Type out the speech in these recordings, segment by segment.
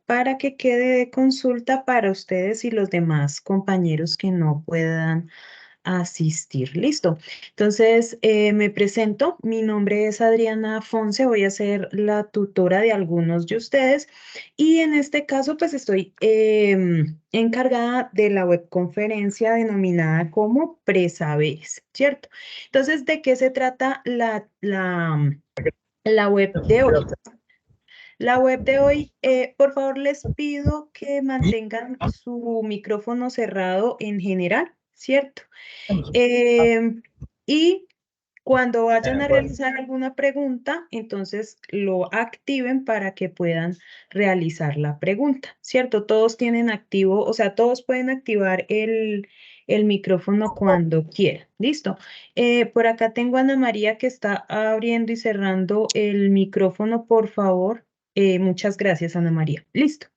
para que quede de consulta para ustedes y los demás compañeros que no puedan asistir. Listo. Entonces, me presento. Mi nombre es Adriana Fonse. Voy a ser la tutora de algunos de ustedes. Y en este caso, pues estoy encargada de la webconferencia denominada como Presaberes, ¿cierto? Entonces, ¿de qué se trata la web de hoy? La web de hoy, por favor, les pido que mantengan su micrófono cerrado en general, ¿cierto? Y cuando vayan a realizar alguna pregunta, entonces lo activen para que puedan realizar la pregunta, ¿cierto? Todos tienen activo, o sea, todos pueden activar el micrófono cuando quieran. ¿Listo? Por acá tengo a Ana María que está abriendo y cerrando el micrófono, por favor. Muchas gracias, Ana María. Listo.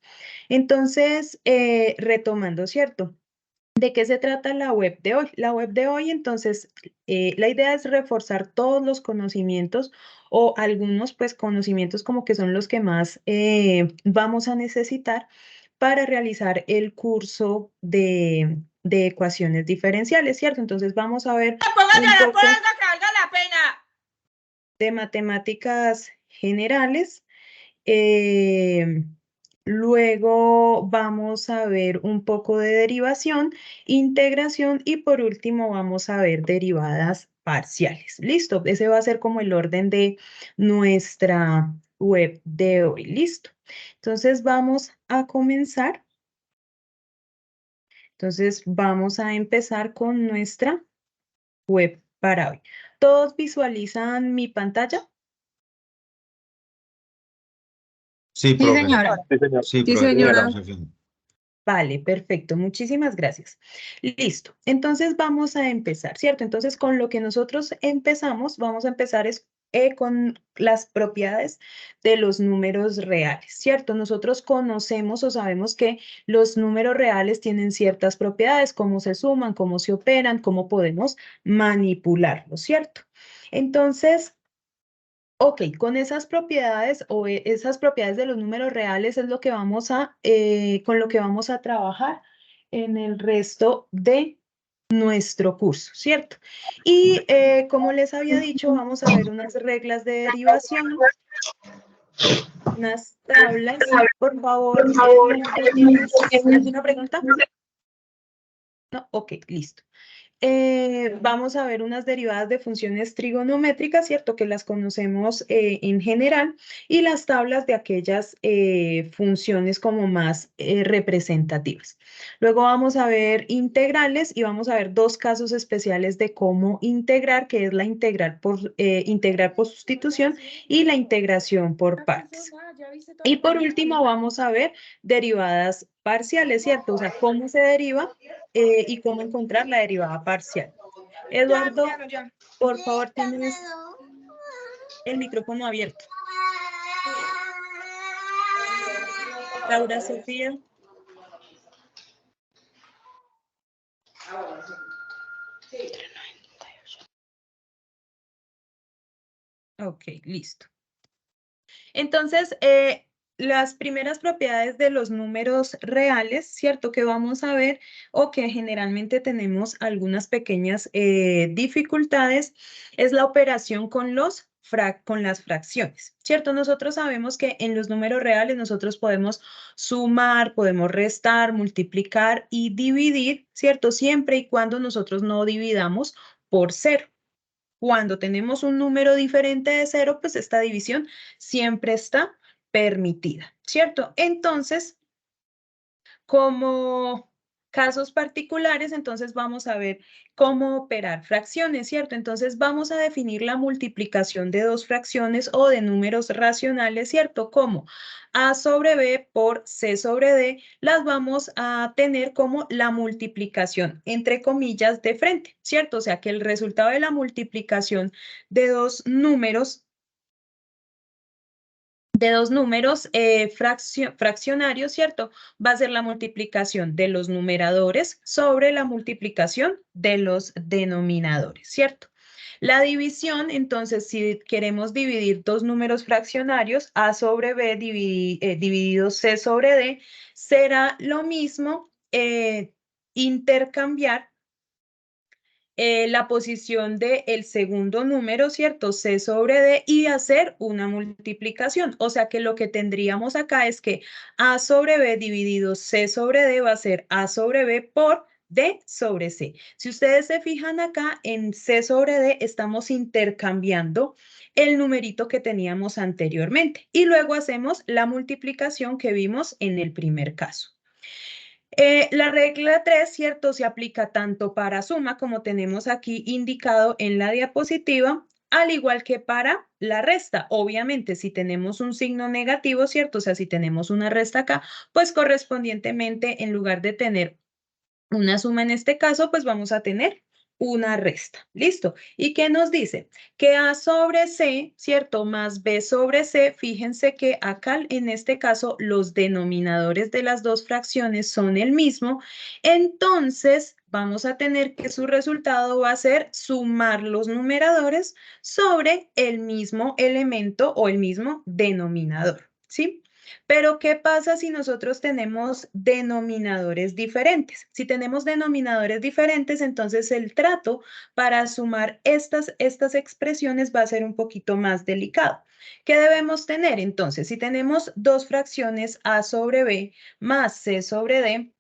Entonces, retomando, ¿cierto? ¿De qué se trata la web de hoy? La web de hoy, entonces, la idea es reforzar todos los conocimientos o algunos, pues, conocimientos como que son los que más vamos a necesitar para realizar el curso de ecuaciones diferenciales, ¿cierto? Entonces, vamos a ver un poco que valga la pena. de matemáticas generales. Luego vamos a ver un poco de derivación, integración y por último vamos a ver derivadas parciales. Listo, ese va a ser como el orden de nuestra web de hoy. Listo. Entonces vamos a comenzar. Entonces vamos a empezar con nuestra web para hoy. ¿Todos visualizan mi pantalla? Sí, Sí, profe. señora. Sí, Sí, profe. señora. Vale, perfecto. Muchísimas gracias. Listo. Entonces vamos a empezar, ¿cierto? Entonces con lo que nosotros empezamos, vamos a empezar con las propiedades de los números reales, ¿cierto? Nosotros conocemos o sabemos que los números reales tienen ciertas propiedades, cómo se suman, cómo se operan, cómo podemos manipularlos, ¿cierto? Entonces, ok, con esas propiedades o esas propiedades de los números reales es lo que vamos con lo que vamos a trabajar en el resto de nuestro curso, ¿cierto? Y como les había dicho, vamos a ver unas reglas de derivación, unas tablas. Por favor, ¿tienes alguna pregunta? No, ok, listo. Vamos a ver unas derivadas de funciones trigonométricas, ¿cierto? Que las conocemos en general, y las tablas de aquellas funciones como más representativas. Luego vamos a ver integrales y vamos a ver dos casos especiales de cómo integrar, que es la integrar por sustitución y la integración por partes. Y por último vamos a ver derivadas parciales, ¿cierto? O sea, cómo se deriva y cómo encontrar la derivada parcial. Eduardo, por favor, tienes el micrófono abierto. Laura Sofía. Ok, listo. Entonces, las primeras propiedades de los números reales, ¿cierto? Que vamos a ver o que generalmente tenemos algunas pequeñas dificultades, es la operación con las fracciones, ¿cierto? Nosotros sabemos que en los números reales nosotros podemos sumar, podemos restar, multiplicar y dividir, ¿cierto? Siempre y cuando nosotros no dividamos por cero. Cuando tenemos un número diferente de cero, pues esta división siempre está permitida, ¿cierto? Entonces, como casos particulares, entonces vamos a ver cómo operar fracciones, ¿cierto? Entonces vamos a definir la multiplicación de dos fracciones o de números racionales, ¿cierto? Como A sobre B por C sobre D, las vamos a tener como la multiplicación, entre comillas, de frente, ¿cierto? O sea que el resultado de la multiplicación de dos números fraccionarios, ¿cierto? Va a ser la multiplicación de los numeradores sobre la multiplicación de los denominadores, ¿cierto? La división, entonces, si queremos dividir dos números fraccionarios, A sobre B dividido C sobre D, será lo mismo intercambiar la posición del segundo número, ¿cierto? C sobre D y hacer una multiplicación. O sea que lo que tendríamos acá es que A sobre B dividido C sobre D va a ser A sobre B por D sobre C. Si ustedes se fijan acá en C sobre D, estamos intercambiando el numerito que teníamos anteriormente y luego hacemos la multiplicación que vimos en el primer caso. La regla 3, ¿cierto? Se aplica tanto para suma, como tenemos aquí indicado en la diapositiva, al igual que para la resta. Obviamente, si tenemos un signo negativo, ¿cierto? O sea, si tenemos una resta acá, pues correspondientemente, en lugar de tener una suma en este caso, pues vamos a tener una resta. ¿Listo? ¿Y qué nos dice? Que A sobre C, ¿cierto? Más B sobre C, fíjense que acá en este caso los denominadores de las dos fracciones son el mismo, entonces vamos a tener que su resultado va a ser sumar los numeradores sobre el mismo elemento o el mismo denominador, ¿sí? Pero, ¿qué pasa si nosotros tenemos denominadores diferentes? Si tenemos denominadores diferentes, entonces el trato para sumar estas expresiones va a ser un poquito más delicado. ¿Qué debemos tener? Entonces, si tenemos dos fracciones A sobre B más C sobre D,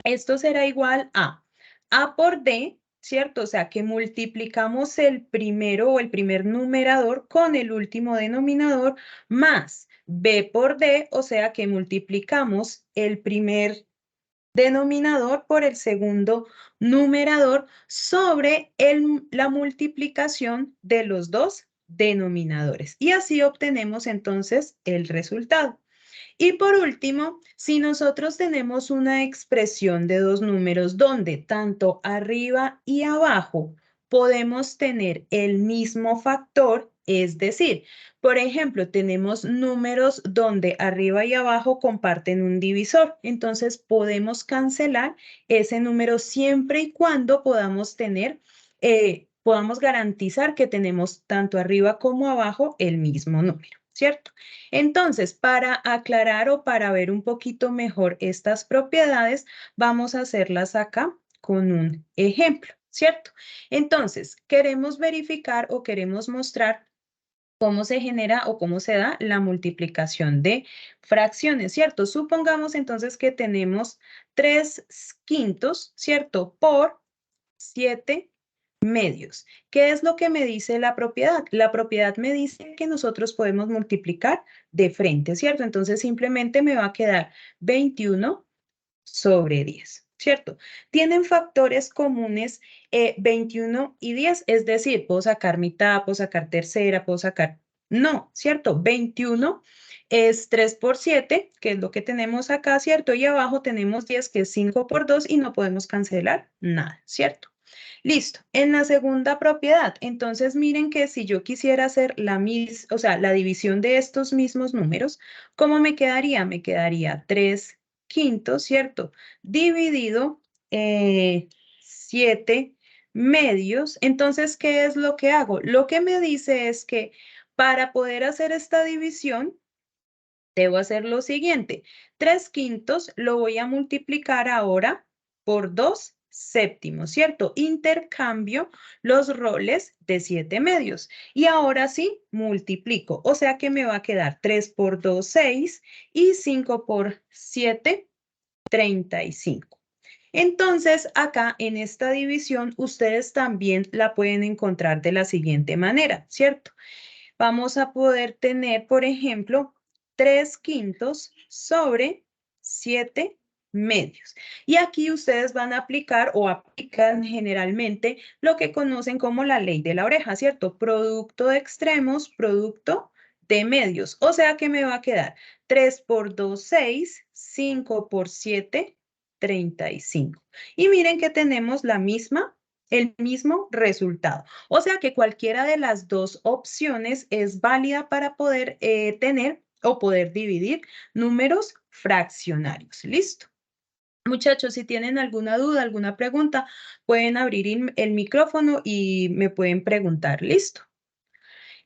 esto será igual a A por D, ¿cierto? O sea, que multiplicamos el primero o el primer numerador con el último denominador más B por D, o sea, que multiplicamos el primer denominador por el segundo numerador sobre la multiplicación de los dos denominadores. Y así obtenemos entonces el resultado. Y por último, si nosotros tenemos una expresión de dos números donde tanto arriba y abajo podemos tener el mismo factor, es decir, por ejemplo, tenemos números donde arriba y abajo comparten un divisor, entonces podemos cancelar ese número siempre y cuando podamos tener, podamos garantizar que tenemos tanto arriba como abajo el mismo número, ¿cierto? Entonces, para aclarar o para ver un poquito mejor estas propiedades, vamos a hacerlas acá con un ejemplo, ¿cierto? Entonces, queremos verificar o queremos mostrar cómo se genera o cómo se da la multiplicación de fracciones, ¿cierto? Supongamos entonces que tenemos 3/5, ¿cierto? Por 7 medios. ¿Qué es lo que me dice la propiedad? La propiedad me dice que nosotros podemos multiplicar de frente, ¿cierto? Entonces simplemente me va a quedar 21 sobre 10, ¿cierto? Tienen factores comunes 21 y 10, es decir, puedo sacar mitad, puedo sacar tercera, puedo sacar... No, ¿cierto? 21 es 3 por 7, que es lo que tenemos acá, ¿cierto? Y abajo tenemos 10, que es 5 por 2 y no podemos cancelar nada, ¿cierto? Listo. En la segunda propiedad, entonces miren que si yo quisiera hacer o sea, la división de estos mismos números, ¿cómo me quedaría? Me quedaría 3/5, ¿cierto? Dividido 7 medios. Entonces, ¿qué es lo que hago? Lo que me dice es que para poder hacer esta división, debo hacer lo siguiente. 3/5 lo voy a multiplicar ahora por 2/7, ¿cierto? Intercambio los roles de 7 medios. Y ahora sí, multiplico. O sea que me va a quedar 3 por 2, 6 y 5 por 7, 35. Entonces, acá en esta división, ustedes también la pueden encontrar de la siguiente manera, ¿cierto? Vamos a poder tener, por ejemplo, 3/5 sobre 7 medios. Y aquí ustedes van a aplicar o aplican generalmente lo que conocen como la ley de la oreja, ¿cierto? Producto de extremos, producto de medios. O sea que me va a quedar 3 por 2, 6, 5 por 7, 35. Y miren que tenemos el mismo resultado. O sea que cualquiera de las dos opciones es válida para poder tener o poder dividir números fraccionarios. ¿Listo? Muchachos, si tienen alguna duda, alguna pregunta, pueden abrir el micrófono y me pueden preguntar. ¿Listo?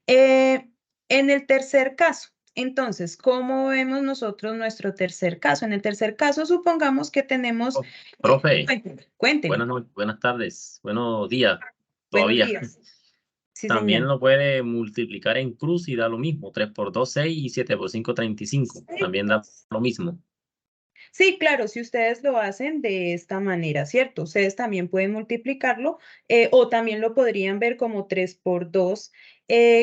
En el tercer caso, entonces, ¿cómo vemos nosotros nuestro tercer caso? En el tercer caso, supongamos que tenemos... Profe, cuénteme. buenas tardes, buenos días, Buenos todavía. días. Sí, También señor. lo puede multiplicar en cruz y da lo mismo. 3 por 2, 6 y 7 por 5, 35. También da lo mismo. Sí, claro, si ustedes lo hacen de esta manera, ¿cierto? Ustedes también pueden multiplicarlo o también lo podrían ver como 3 por 2,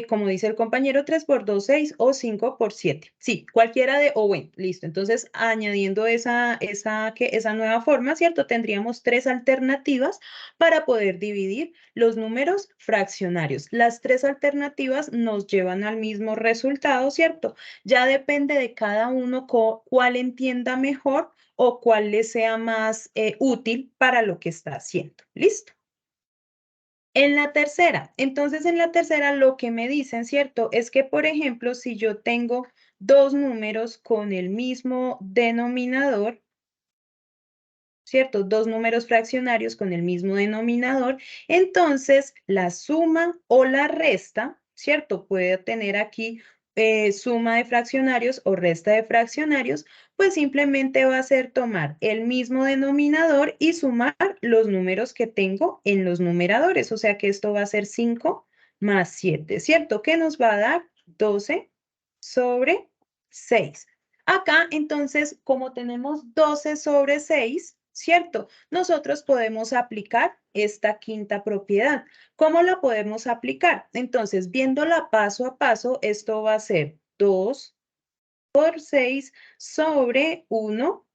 como dice el compañero, 3 por 2, 6 o 5 por 7. Sí, cualquiera de, o bueno, listo. Entonces, añadiendo esa nueva forma, ¿cierto? Tendríamos tres alternativas para poder dividir los números fraccionarios. Las tres alternativas nos llevan al mismo resultado, ¿cierto? Ya depende de cada uno cuál entienda mejor o cuál le sea más útil para lo que está haciendo. ¿Listo? En la tercera, entonces en la tercera lo que me dicen, ¿cierto? Es que, por ejemplo, si yo tengo dos números con el mismo denominador, ¿cierto? Dos números fraccionarios con el mismo denominador, entonces la suma o la resta, ¿cierto? Puede tener aquí suma de fraccionarios o resta de fraccionarios, pues simplemente va a ser tomar el mismo denominador y sumar los números que tengo en los numeradores. O sea que esto va a ser 5 más 7, ¿cierto? Que nos va a dar 12 sobre 6. Acá, entonces, como tenemos 12 sobre 6, ¿cierto? Nosotros podemos aplicar esta quinta propiedad. ¿Cómo la podemos aplicar? Entonces, viéndola paso a paso, esto va a ser 2 por 6 sobre 1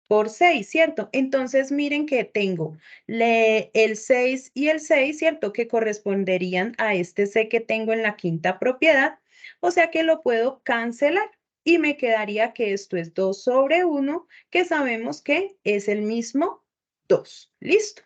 por 6, ¿cierto? Entonces, miren que tengo el 6 y el 6, ¿cierto? Que corresponderían a este C que tengo en la quinta propiedad. O sea que lo puedo cancelar y me quedaría que esto es 2 sobre 1, que sabemos que es el mismo 2. ¿Listo?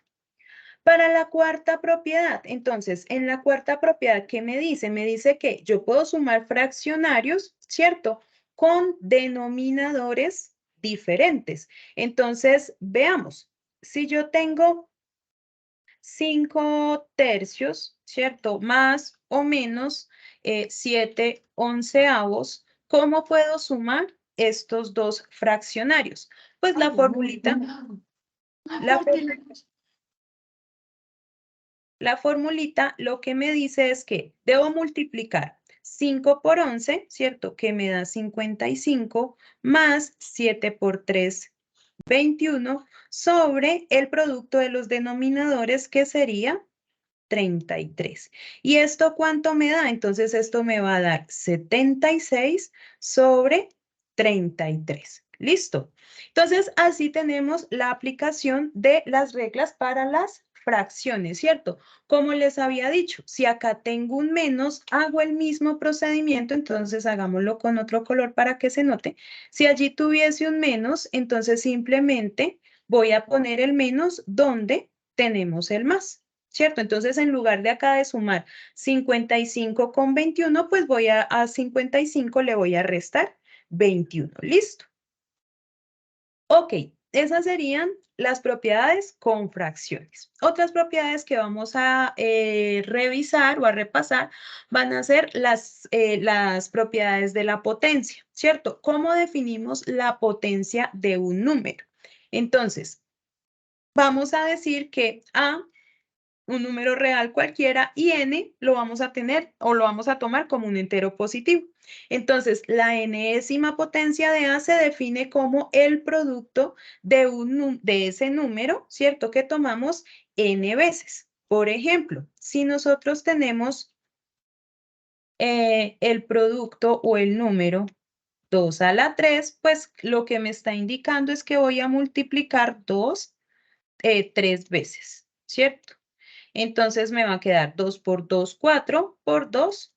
Para la cuarta propiedad, entonces, en la cuarta propiedad, ¿qué me dice? Me dice que yo puedo sumar fraccionarios, ¿cierto? Con denominadores diferentes. Entonces, veamos, si yo tengo 5 tercios, ¿cierto? Más o menos 7 onceavos, ¿cómo puedo sumar estos dos fraccionarios? Pues la formulita, la formulita lo que me dice es que debo multiplicar 5 por 11, ¿cierto? Que me da 55, más 7 por 3, 21, sobre el producto de los denominadores, que sería 33. ¿Y esto cuánto me da? Entonces esto me va a dar 76 sobre 33. ¿Listo? Entonces así tenemos la aplicación de las reglas para las fracciones, ¿cierto? Como les había dicho, si acá tengo un menos, hago el mismo procedimiento, entonces hagámoslo con otro color para que se note. Si allí tuviese un menos, entonces simplemente voy a poner el menos donde tenemos el más. ¿Cierto? Entonces, en lugar de acá de sumar 55 con 21, pues voy a 55 le voy a restar 21. ¿Listo? Ok, esas serían las propiedades con fracciones. Otras propiedades que vamos a revisar o a repasar van a ser las propiedades de la potencia, ¿cierto? ¿Cómo definimos la potencia de un número? Entonces, vamos a decir que A, un número real cualquiera, y n lo vamos a tener o lo vamos a tomar como un entero positivo. Entonces, la enésima potencia de A se define como el producto de ese número, ¿cierto? Que tomamos n veces. Por ejemplo, si nosotros tenemos el producto o el número 2 a la 3, pues lo que me está indicando es que voy a multiplicar 2 3 veces, ¿cierto? Entonces me va a quedar 2 por 2, 4, por 2,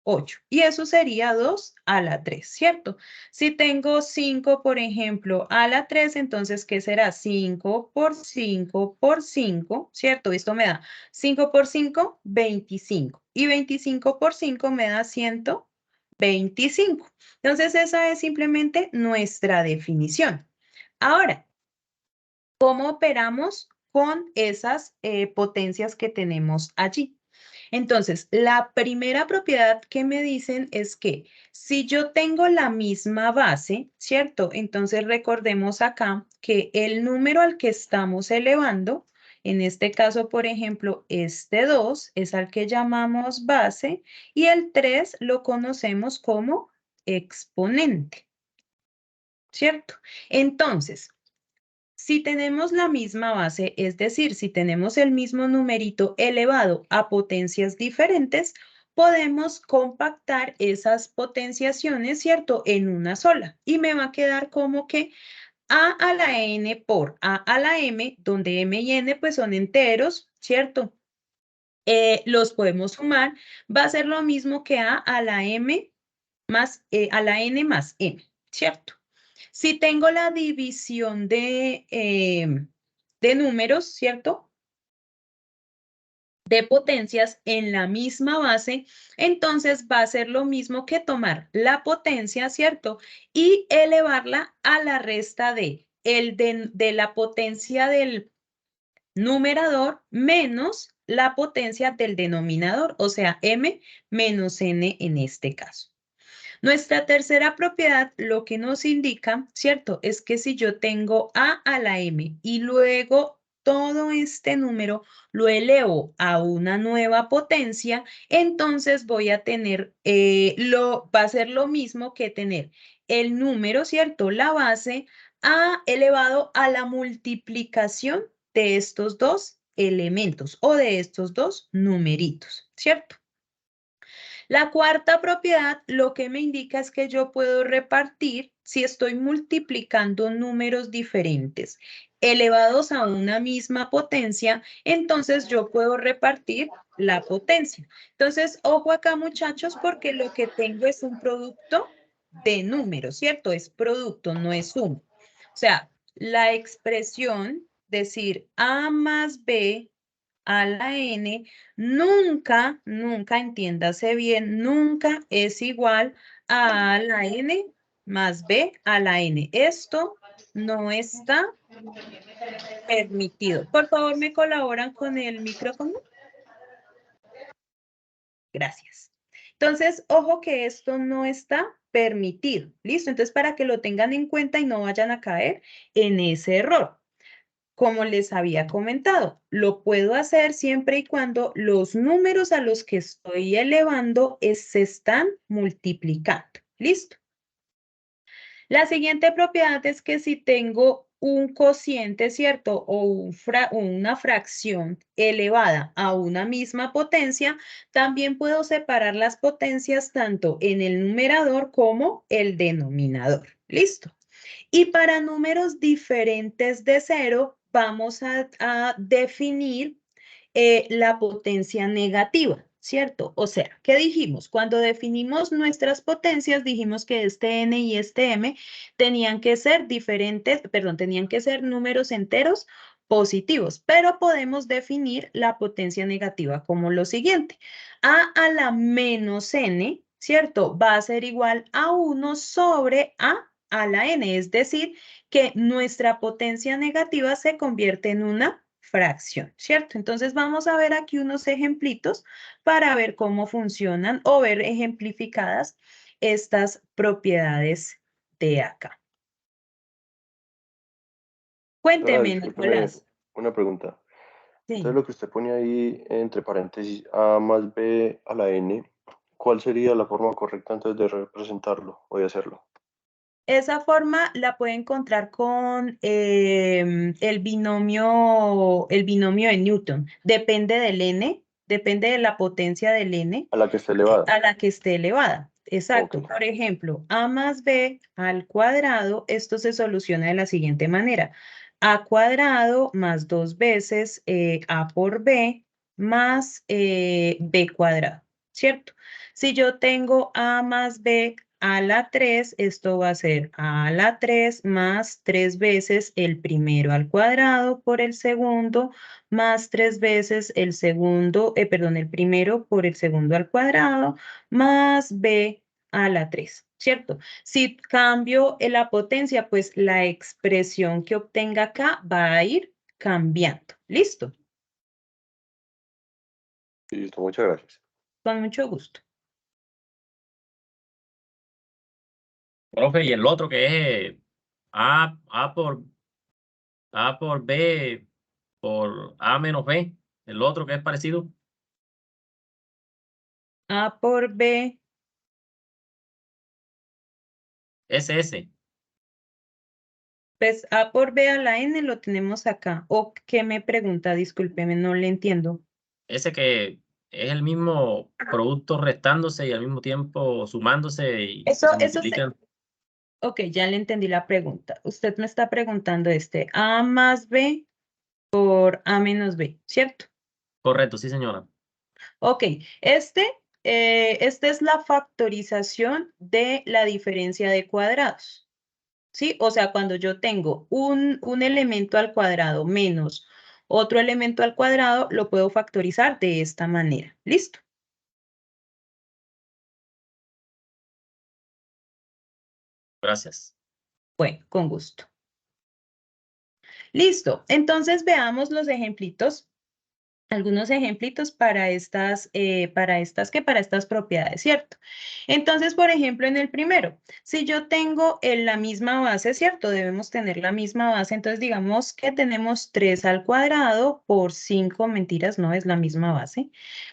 8. Y eso sería 2 a la 3, ¿cierto? Si tengo 5, por ejemplo, a la 3, entonces, ¿qué será? 5 por 5 por 5, ¿cierto? Esto me da 5 por 5, 25. Y 25 por 5 me da 125. Entonces, esa es simplemente nuestra definición. Ahora, cómo operamos con esas potencias que tenemos allí. Entonces, la primera propiedad que me dicen es que si yo tengo la misma base, ¿cierto? Entonces recordemos acá que el número al que estamos elevando, en este caso, por ejemplo, este 2 es al que llamamos base y el 3 lo conocemos como exponente, ¿cierto? Entonces, si tenemos la misma base, es decir, si tenemos el mismo numerito elevado a potencias diferentes, podemos compactar esas potenciaciones, ¿cierto? En una sola. Y me va a quedar como que a a la n por a a la m, donde m y n pues son enteros, ¿cierto? Los podemos sumar. Va a ser lo mismo que a la m más, a la n más m, ¿cierto? Si tengo la división de números, ¿cierto? De potencias en la misma base, entonces va a ser lo mismo que tomar la potencia, ¿cierto? Y elevarla a la resta de la potencia del numerador menos la potencia del denominador, o sea, m menos n en este caso. Nuestra tercera propiedad lo que nos indica, ¿cierto? Es que si yo tengo a la m y luego todo este número lo elevo a una nueva potencia, entonces voy a tener, va a ser lo mismo que tener el número, ¿cierto? La base a elevado a la multiplicación de estos dos elementos o de estos dos numeritos, ¿cierto? La cuarta propiedad lo que me indica es que yo puedo repartir, si estoy multiplicando números diferentes elevados a una misma potencia, entonces yo puedo repartir la potencia. Entonces, ojo acá muchachos, porque lo que tengo es un producto de números, ¿cierto? Es producto, no es suma. O sea, la expresión, decir A más B a la n, nunca, entiéndase bien, nunca es igual a la n más b a la n. Esto no está permitido. Por favor, ¿me colaboran con el micrófono? Gracias. Entonces, ojo que esto no está permitido. ¿Listo? Entonces, para que lo tengan en cuenta y no vayan a caer en ese error. Como les había comentado, lo puedo hacer siempre y cuando los números a los que estoy elevando se están multiplicando. ¿Listo? La siguiente propiedad es que si tengo un cociente, ¿cierto? O una fracción elevada a una misma potencia, también puedo separar las potencias tanto en el numerador como el denominador. ¿Listo? Y para números diferentes de 0, vamos a definir la potencia negativa, ¿cierto? O sea, ¿qué dijimos? Cuando definimos nuestras potencias, dijimos que este n y este m tenían que ser diferentes, perdón, tenían que ser números enteros positivos, pero podemos definir la potencia negativa como lo siguiente. A la menos n, ¿cierto? Va a ser igual a 1 sobre a la n, es decir, que nuestra potencia negativa se convierte en una fracción, ¿cierto? Entonces vamos a ver aquí unos ejemplitos para ver cómo funcionan o ver ejemplificadas estas propiedades de acá. Cuénteme, Discúlpeme, Nicolás. una pregunta. Sí. Entonces lo que usted pone ahí entre paréntesis A más B a la N, ¿cuál sería la forma correcta antes de representarlo o de hacerlo? Esa forma la puede encontrar con el binomio de Newton. Depende del n, depende de la potencia del n A la que esté elevada. a la que esté elevada. Exacto. Ok. Por ejemplo, a más b al cuadrado, esto se soluciona de la siguiente manera. A cuadrado más 2 veces a por b más b cuadrado, ¿cierto? Si yo tengo a más b a la 3, esto va a ser a la 3 más 3 veces el primero al cuadrado por el segundo, más 3 veces el segundo, perdón, el primero por el segundo al cuadrado, más b a la 3. ¿cierto? Si cambio la potencia, pues la expresión que obtenga acá va a ir cambiando. ¿Listo? Listo, muchas gracias. Con mucho gusto. Profe, y el otro que es A por B por A menos B, el otro que es parecido. A por B, SS. pues A por B a la N lo tenemos acá. ¿O qué me pregunta? Discúlpeme, no le entiendo. Ese que es el mismo producto restándose y al mismo tiempo sumándose y Eso se multiplican. Ok, ya le entendí la pregunta. Usted me está preguntando A más B por A menos B, ¿cierto? Correcto, sí, señora. Ok, esta es la factorización de la diferencia de cuadrados, ¿sí? O sea, cuando yo tengo un elemento al cuadrado menos otro elemento al cuadrado, lo puedo factorizar de esta manera. ¿Listo? Gracias. Bueno, con gusto. Listo. Entonces veamos los ejemplitos. Algunos ejemplitos para estas propiedades, ¿cierto? Entonces, por ejemplo, en el primero, si yo tengo la misma base, ¿cierto? Debemos tener la misma base, entonces digamos que tenemos 3 al cuadrado por 5, mentiras, no es la misma base,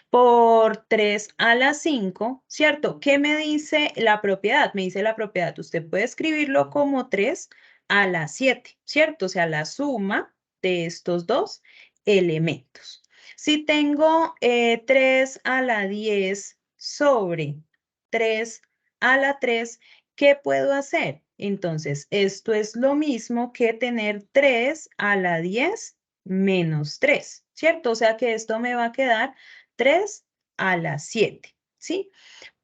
por 3 a la 5, ¿cierto? ¿Qué me dice la propiedad? Me dice la propiedad, usted puede escribirlo como 3 a la 7, ¿cierto? O sea, la suma de estos dos elementos. Si tengo 3 a la 10 sobre 3 a la 3, ¿qué puedo hacer? Entonces, esto es lo mismo que tener 3 a la 10 menos 3, ¿cierto? O sea que esto me va a quedar 3 a la 7, ¿sí?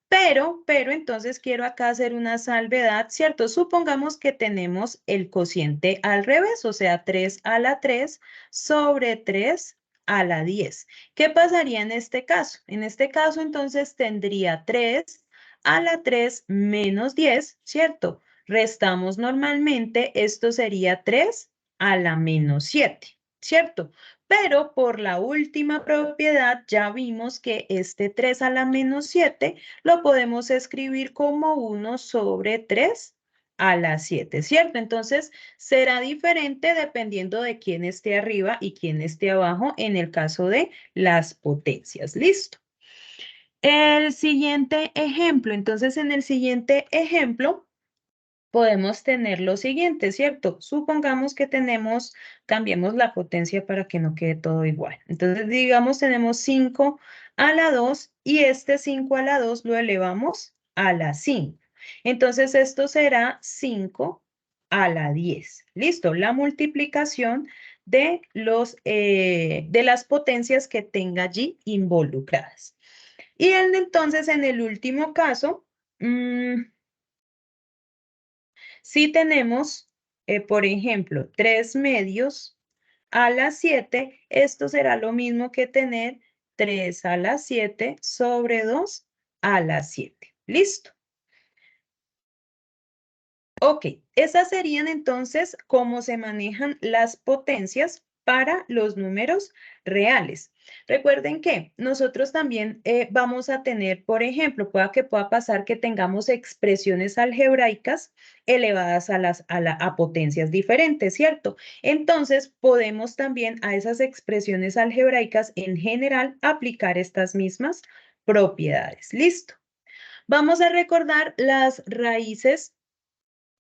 Pero entonces quiero acá hacer una salvedad, ¿cierto? Supongamos que tenemos el cociente al revés, o sea, 3 a la 3 sobre 3 a la 10. ¿Qué pasaría en este caso? En este caso, entonces, tendría 3 a la 3 menos 10, ¿cierto? Restamos normalmente, esto sería 3 a la menos 7, ¿cierto? Pero por la última propiedad ya vimos que este 3 a la menos 7 lo podemos escribir como 1 sobre 3 a la 7, ¿cierto? Entonces, será diferente dependiendo de quién esté arriba y quién esté abajo en el caso de las potencias. ¿Listo? El siguiente ejemplo. Entonces, en el siguiente ejemplo, podemos tener lo siguiente, ¿cierto? Supongamos que cambiemos la potencia para que no quede todo igual. Entonces, digamos, tenemos 5 a la 2 y este 5 a la 2 lo elevamos a la 5. Entonces, esto será 5 a la 10. ¿Listo? La multiplicación de las potencias que tenga allí involucradas. Y entonces, en el último caso, si tenemos, por ejemplo, 3 medios a la 7, esto será lo mismo que tener 3 a la 7 sobre 2 a la 7. ¿Listo? Ok, esas serían entonces cómo se manejan las potencias para los números reales. Recuerden que nosotros también vamos a tener, por ejemplo, pueda pasar que tengamos expresiones algebraicas elevadas a potencias diferentes, ¿cierto? Entonces, podemos también a esas expresiones algebraicas en general aplicar estas mismas propiedades. ¿Listo? Vamos a recordar las raíces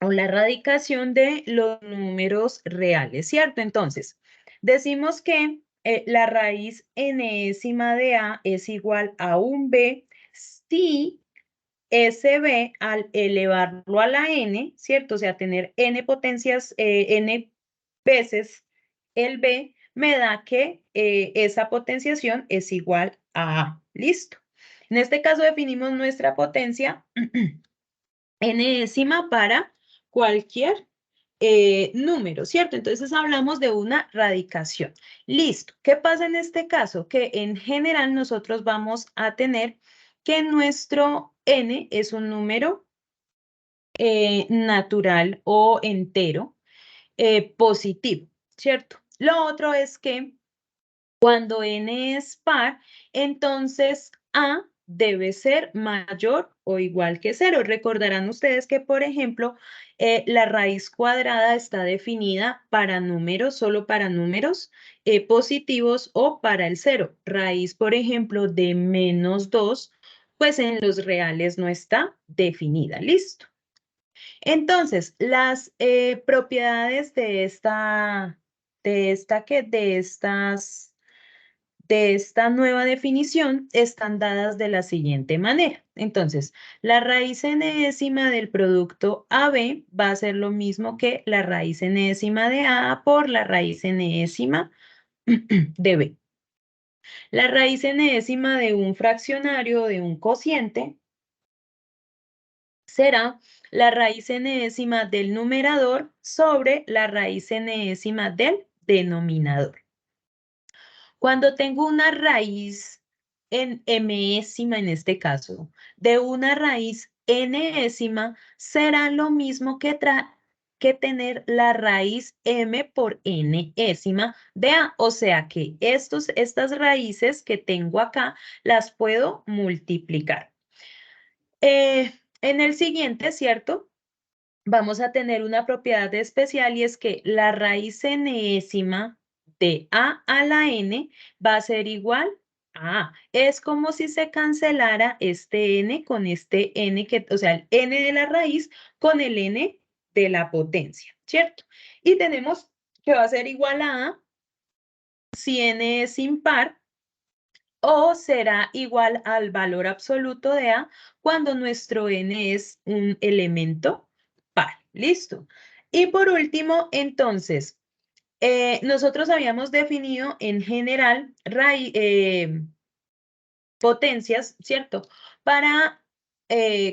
o la radicación de los números reales, ¿cierto? Entonces, decimos que la raíz enésima de A es igual a un B si ese B al elevarlo a la N, ¿cierto? O sea, tener N potencias, N veces el B, me da que esa potenciación es igual a A. ¿Listo? En este caso definimos nuestra potencia enésima para cualquier número, ¿cierto? Entonces hablamos de una radicación. Listo. ¿Qué pasa en este caso? Que en general nosotros vamos a tener que nuestro n es un número natural o entero positivo, ¿cierto? Lo otro es que cuando n es par, entonces a debe ser mayor o igual que 0. Recordarán ustedes que, por ejemplo, la raíz cuadrada está definida para números, solo para números positivos o para el 0. Raíz, por ejemplo, de -2, pues en los reales no está definida. ¿Listo? Entonces, las propiedades de esta nueva definición están dadas de la siguiente manera. Entonces, la raíz enésima del producto AB va a ser lo mismo que la raíz enésima de A por la raíz enésima de B. La raíz enésima de un fraccionario de un cociente será la raíz enésima del numerador sobre la raíz enésima del denominador. Cuando tengo una raíz en mésima, en este caso, de una raíz enésima, será lo mismo que tener la raíz m por enésima de a. O sea que estas raíces que tengo acá las puedo multiplicar. En el siguiente, ¿cierto? Vamos a tener una propiedad especial y es que la raíz enésima de a la n va a ser igual a a. Es como si se cancelara este n con este n, o sea, el n de la raíz con el n de la potencia, ¿cierto? Y tenemos que va a ser igual a a si n es impar, o será igual al valor absoluto de a cuando nuestro n es un elemento par. ¿Listo? Y por último, entonces, nosotros habíamos definido en general potencias, ¿cierto? Para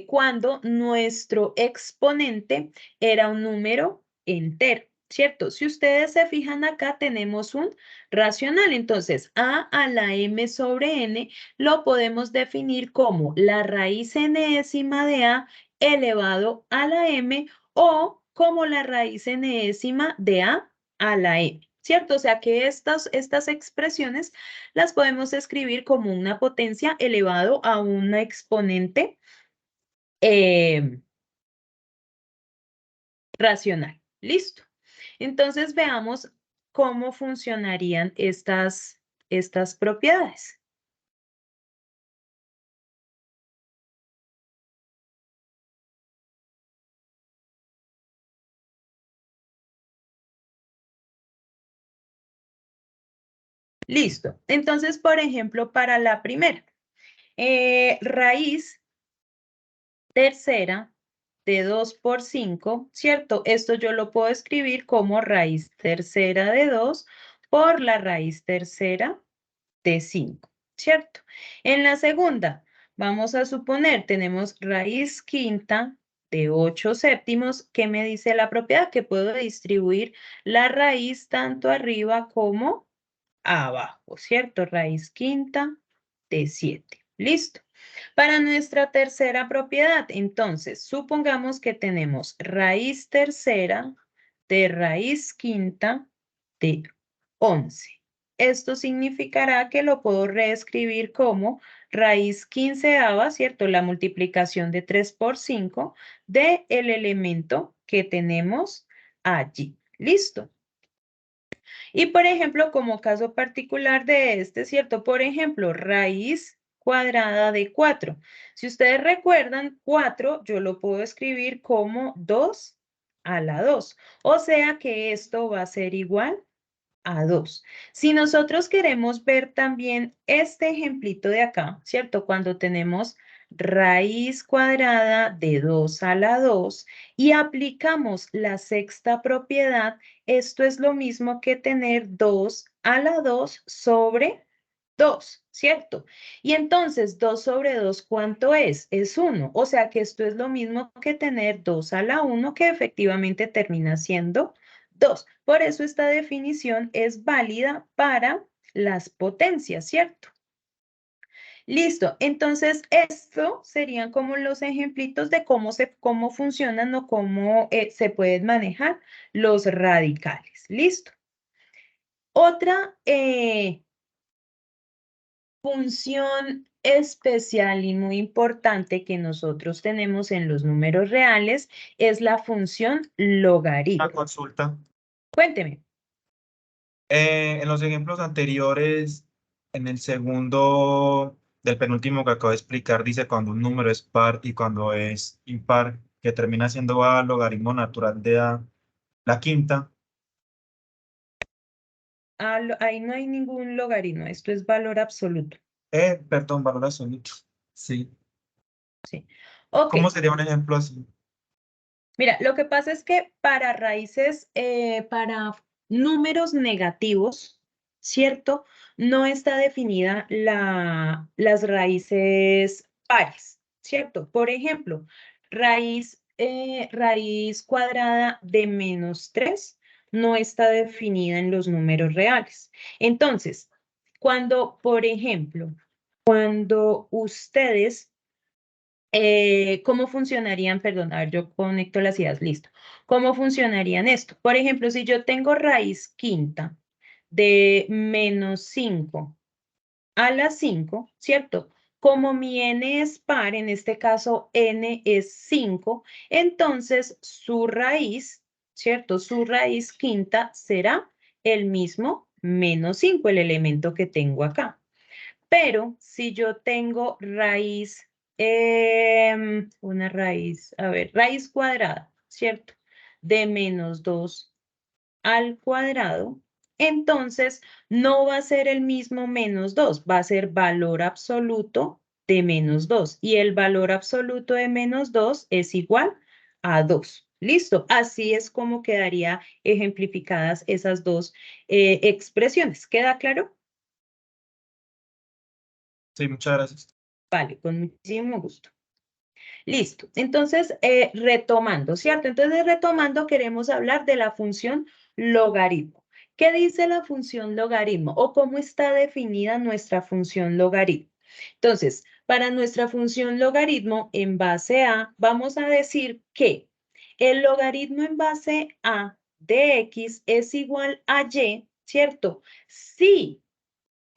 cuando nuestro exponente era un número entero, ¿cierto? Si ustedes se fijan acá, tenemos un racional. Entonces, a la m sobre n lo podemos definir como la raíz enésima de a elevado a la m o como la raíz enésima de a la m. ¿Cierto? O sea que estas expresiones las podemos escribir como una potencia elevado a una exponente racional. ¿Listo? Entonces veamos cómo funcionarían estas propiedades. Listo. Entonces, por ejemplo, para la primera, raíz tercera de 2 por 5, ¿cierto? Esto yo lo puedo escribir como raíz tercera de 2 por la raíz tercera de 5, ¿cierto? En la segunda, vamos a suponer, tenemos raíz quinta de 8 séptimos. ¿Qué me dice la propiedad? Que puedo distribuir la raíz tanto arriba como abajo, ¿cierto? Raíz quinta de 7. Listo. Para nuestra tercera propiedad, entonces, supongamos que tenemos raíz tercera de raíz quinta de 11. Esto significará que lo puedo reescribir como raíz quinceava, ¿cierto? La multiplicación de 3 por 5 del elemento que tenemos allí. ¿Listo? Y por ejemplo, como caso particular de este, ¿cierto? Por ejemplo, raíz cuadrada de 4. Si ustedes recuerdan, 4 yo lo puedo escribir como 2 a la 2. O sea que esto va a ser igual a 2. Si nosotros queremos ver también este ejemplito de acá, ¿cierto? Cuando tenemos raíz cuadrada de 2 a la 2 y aplicamos la sexta propiedad, esto es lo mismo que tener 2 a la 2 sobre 2, ¿cierto? Y entonces 2 sobre 2, ¿cuánto es? Es 1. O sea que esto es lo mismo que tener 2 a la 1, que efectivamente termina siendo 2. Por eso esta definición es válida para las potencias, ¿cierto? Listo, entonces esto serían como los ejemplitos de cómo funcionan o cómo se pueden manejar los radicales. Listo. Otra función especial y muy importante que nosotros tenemos en los números reales es la función logaritmo. Una consulta. Cuénteme. En los ejemplos anteriores, en el segundo del penúltimo que acabo de explicar, dice cuando un número es par y cuando es impar, que termina siendo a logaritmo natural de a la quinta. Ahí no hay ningún logaritmo, esto es valor absoluto. Perdón, valor absoluto. Sí. Sí. Ok. ¿Cómo sería un ejemplo así? Mira, lo que pasa es que para raíces, para números negativos, ¿cierto? No está definida las raíces pares, ¿cierto? Por ejemplo, raíz cuadrada de -3 no está definida en los números reales. Entonces, por ejemplo, cuando ustedes ¿cómo funcionarían? Perdón, a ver, yo conecto las ideas, listo. ¿Cómo funcionarían esto? Por ejemplo, si yo tengo raíz quinta de -5 a la 5, ¿cierto? Como mi n es par, en este caso n es 5, entonces su raíz, ¿cierto? Su raíz quinta será el mismo -5, el elemento que tengo acá. Pero si yo tengo una raíz, a ver, raíz cuadrada, ¿cierto? De -2 al cuadrado, entonces no va a ser el mismo -2, va a ser valor absoluto de -2. Y el valor absoluto de -2 es igual a 2. Listo, así es como quedaría ejemplificadas esas dos expresiones. ¿Queda claro? Sí, muchas gracias. Vale, con muchísimo gusto. Listo. Entonces, retomando, ¿cierto? Entonces, retomando, queremos hablar de la función logaritmo. ¿Qué dice la función logaritmo o cómo está definida nuestra función logaritmo? Entonces, para nuestra función logaritmo en base a, vamos a decir que el logaritmo en base a de x es igual a y, ¿cierto? Si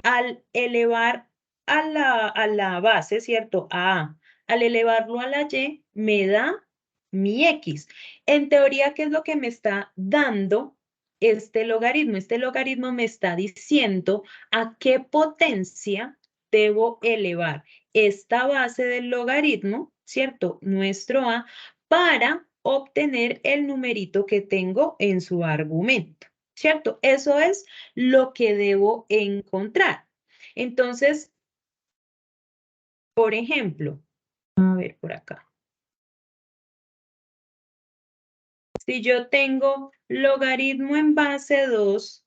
al elevar a la base, ¿cierto? A, al elevarlo a la y, me da mi x. En teoría, ¿qué es lo que me está dando este logaritmo? Este logaritmo me está diciendo a qué potencia debo elevar esta base del logaritmo, ¿cierto? Nuestro a, para obtener el numerito que tengo en su argumento, ¿cierto? Eso es lo que debo encontrar. Entonces, por ejemplo, a ver por acá. Si yo tengo logaritmo en base 2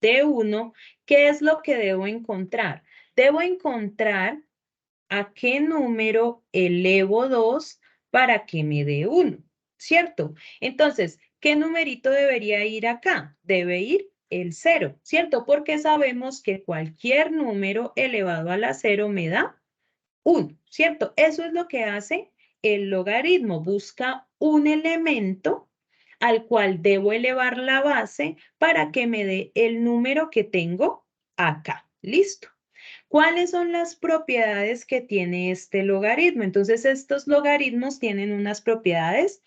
de 1, ¿qué es lo que debo encontrar? Debo encontrar a qué número elevo 2 para que me dé 1, ¿cierto? Entonces, ¿qué numerito debería ir acá? Debe ir el 0, ¿cierto? Porque sabemos que cualquier número elevado a la 0 me da 1, ¿cierto? Eso es lo que hace el logaritmo. Busca un elemento al cual debo elevar la base para que me dé el número que tengo acá. ¿Listo? ¿Cuáles son las propiedades que tiene este logaritmo? Entonces, estos logaritmos tienen unas propiedades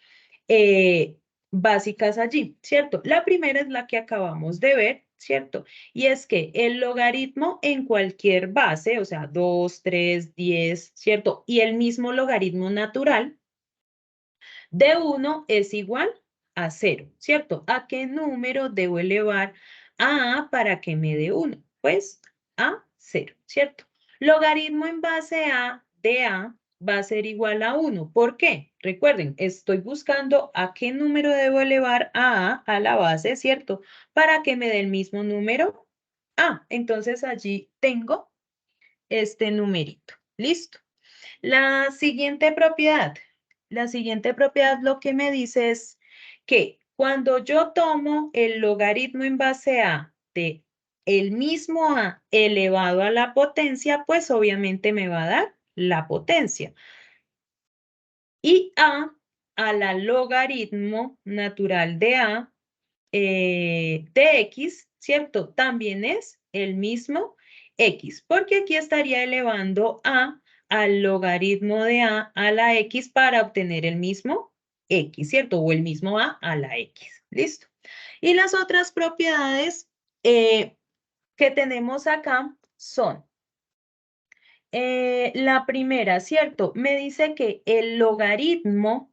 básicas allí, ¿cierto? La primera es la que acabamos de ver, ¿cierto? Y es que el logaritmo en cualquier base, o sea, 2, 3, 10, ¿cierto? Y el mismo logaritmo natural de 1 es igual a 0, ¿cierto? ¿A qué número debo elevar a para que me dé 1? Pues a 0, ¿cierto? Logaritmo en base a de a va a ser igual a 1. ¿Por qué? Recuerden, estoy buscando a qué número debo elevar a la base, ¿cierto? Para que me dé el mismo número a. Entonces allí tengo este numerito. ¿Listo? La siguiente propiedad lo que me dice es que cuando yo tomo el logaritmo en base a de el mismo a elevado a la potencia, pues obviamente me va a dar la potencia. Y a la logaritmo natural de a de x, ¿cierto? También es el mismo x, porque aquí estaría elevando a al logaritmo de a la x para obtener el mismo x, ¿cierto? O el mismo a la x, ¿listo? Y las otras propiedades que tenemos acá son, la primera, ¿cierto? Me dice que el logaritmo,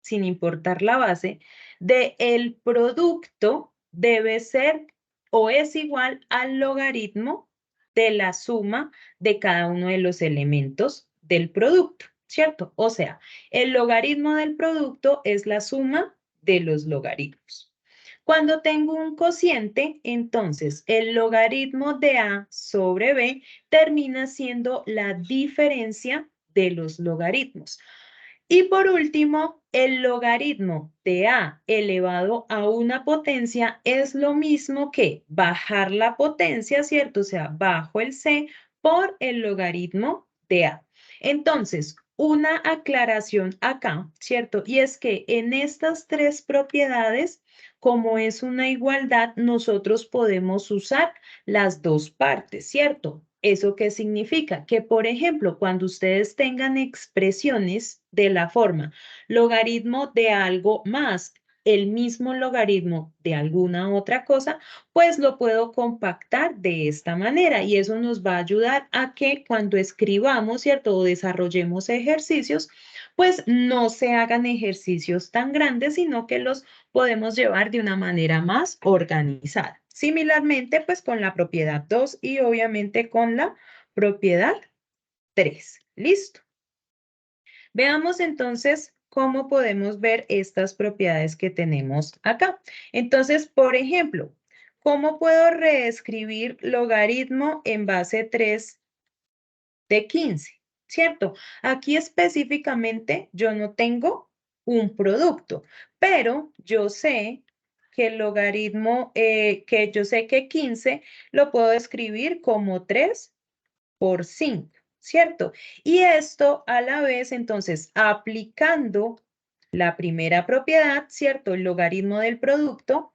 sin importar la base, del producto debe ser o es igual al logaritmo de la suma de cada uno de los elementos del producto, ¿cierto? O sea, el logaritmo del producto es la suma de los logaritmos. Cuando tengo un cociente, entonces el logaritmo de a sobre b termina siendo la diferencia de los logaritmos. Y por último, el logaritmo de a elevado a una potencia es lo mismo que bajar la potencia, ¿cierto? O sea, bajo el c por el logaritmo de a. Entonces, una aclaración acá, ¿cierto? Y es que en estas tres propiedades, como es una igualdad, nosotros podemos usar las dos partes, ¿cierto? ¿Eso qué significa? Que, por ejemplo, cuando ustedes tengan expresiones de la forma logaritmo de algo más el mismo logaritmo de alguna otra cosa, pues lo puedo compactar de esta manera y eso nos va a ayudar a que cuando escribamos, ¿cierto? O desarrollemos ejercicios, pues no se hagan ejercicios tan grandes, sino que los podemos llevar de una manera más organizada. Similarmente, pues con la propiedad 2 y obviamente con la propiedad 3. ¿Listo? Veamos entonces cómo podemos ver estas propiedades que tenemos acá. Entonces, por ejemplo, ¿cómo puedo reescribir logaritmo en base 3 de 15? ¿Cierto? Aquí específicamente yo no tengo un producto, pero yo sé que el logaritmo, que yo sé que 15 lo puedo escribir como 3 por 5, ¿cierto? Y esto a la vez, entonces, aplicando la primera propiedad, ¿cierto? El logaritmo del producto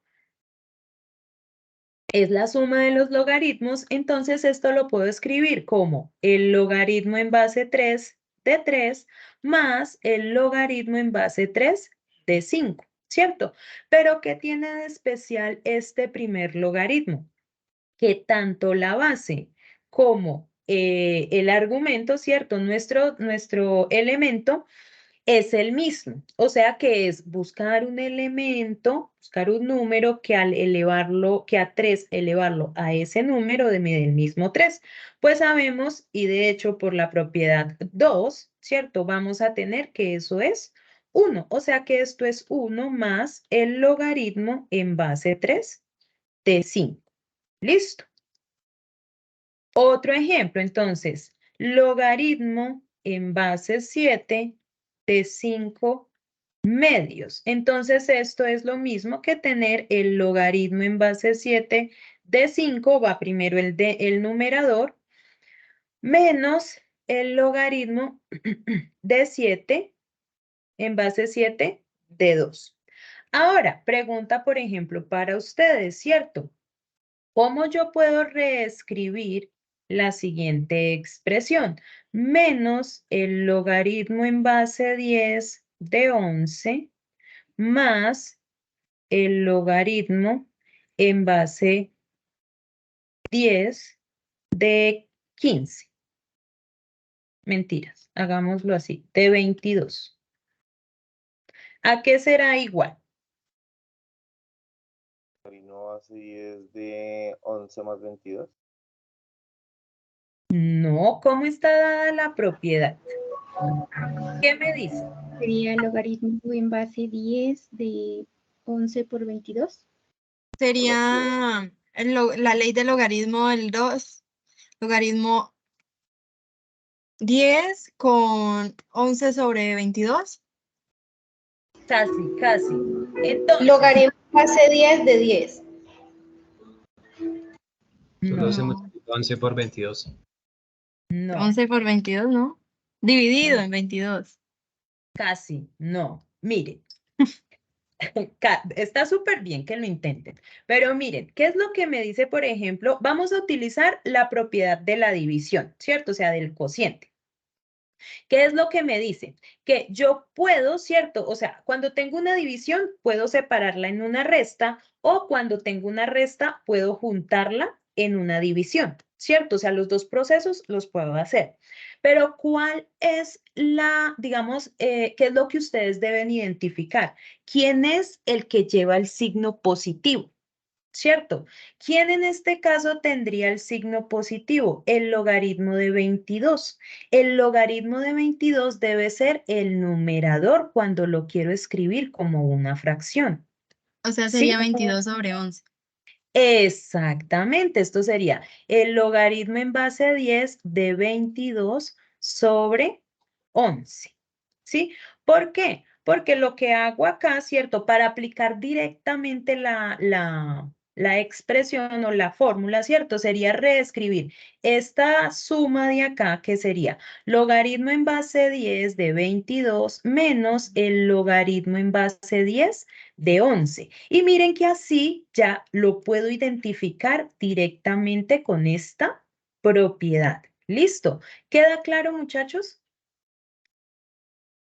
es la suma de los logaritmos, entonces esto lo puedo escribir como el logaritmo en base 3 de 3 más el logaritmo en base 3 de 5, ¿cierto? Pero ¿qué tiene de especial este primer logaritmo? Que tanto la base como el argumento, ¿cierto? Nuestro elemento es el mismo. O sea que es buscar un elemento, buscar un número que al elevarlo, que a 3 elevarlo a ese número del mismo 3. Pues sabemos, y de hecho por la propiedad 2, ¿cierto? Vamos a tener que eso es 1. O sea que esto es 1 más el logaritmo en base 3 de 5. ¿Listo? Otro ejemplo, entonces, logaritmo en base 7 de 5 medios. Entonces, esto es lo mismo que tener el logaritmo en base 7 de 5, va primero el numerador, menos el logaritmo de 7 en base 7 de 2. Ahora, pregunta, por ejemplo, para ustedes, ¿cierto? ¿Cómo yo puedo reescribir la siguiente expresión? Menos el logaritmo en base 10 de 11 más el logaritmo en base 10 de 15. Mentiras, hagámoslo así, de 22. ¿A qué será igual? No, así es de 11 más 22. No, ¿cómo está dada la propiedad? ¿Qué me dice? Sería el logaritmo en base 10 de 11 por 22. Sería la ley del logaritmo del 2, logaritmo 10 con 11 sobre 22. Casi, casi. Entonces, Logaritmo base 10 de 10. Solo se No. multiplica 11 por 22. No, 11 por 22, ¿no? Dividido en 22. casi, no. Miren, está súper bien que lo intenten, pero miren, ¿qué es lo que me dice, por ejemplo? Vamos a utilizar la propiedad de la división, ¿cierto? O sea, del cociente. ¿Qué es lo que me dice? Que yo puedo, ¿cierto? O sea, cuando tengo una división, puedo separarla en una resta o cuando tengo una resta, puedo juntarla en una división, ¿cierto? O sea, los dos procesos los puedo hacer. Pero ¿cuál es digamos, qué es lo que ustedes deben identificar? ¿Quién es el que lleva el signo positivo? ¿Cierto? ¿Quién en este caso tendría el signo positivo? El logaritmo de 22. El logaritmo de 22 debe ser el numerador cuando lo quiero escribir como una fracción. O sea, ¿Sí? sería 22 sobre 11. Exactamente, esto sería el logaritmo en base 10 de 22 sobre 11. ¿Sí? ¿Por qué? Porque lo que hago acá, ¿cierto? Para aplicar directamente la expresión o la fórmula, ¿cierto? Sería reescribir esta suma de acá, que sería logaritmo en base 10 de 22 menos el logaritmo en base 10 de 11. Y miren que así ya lo puedo identificar directamente con esta propiedad. ¿Listo? ¿Queda claro, muchachos?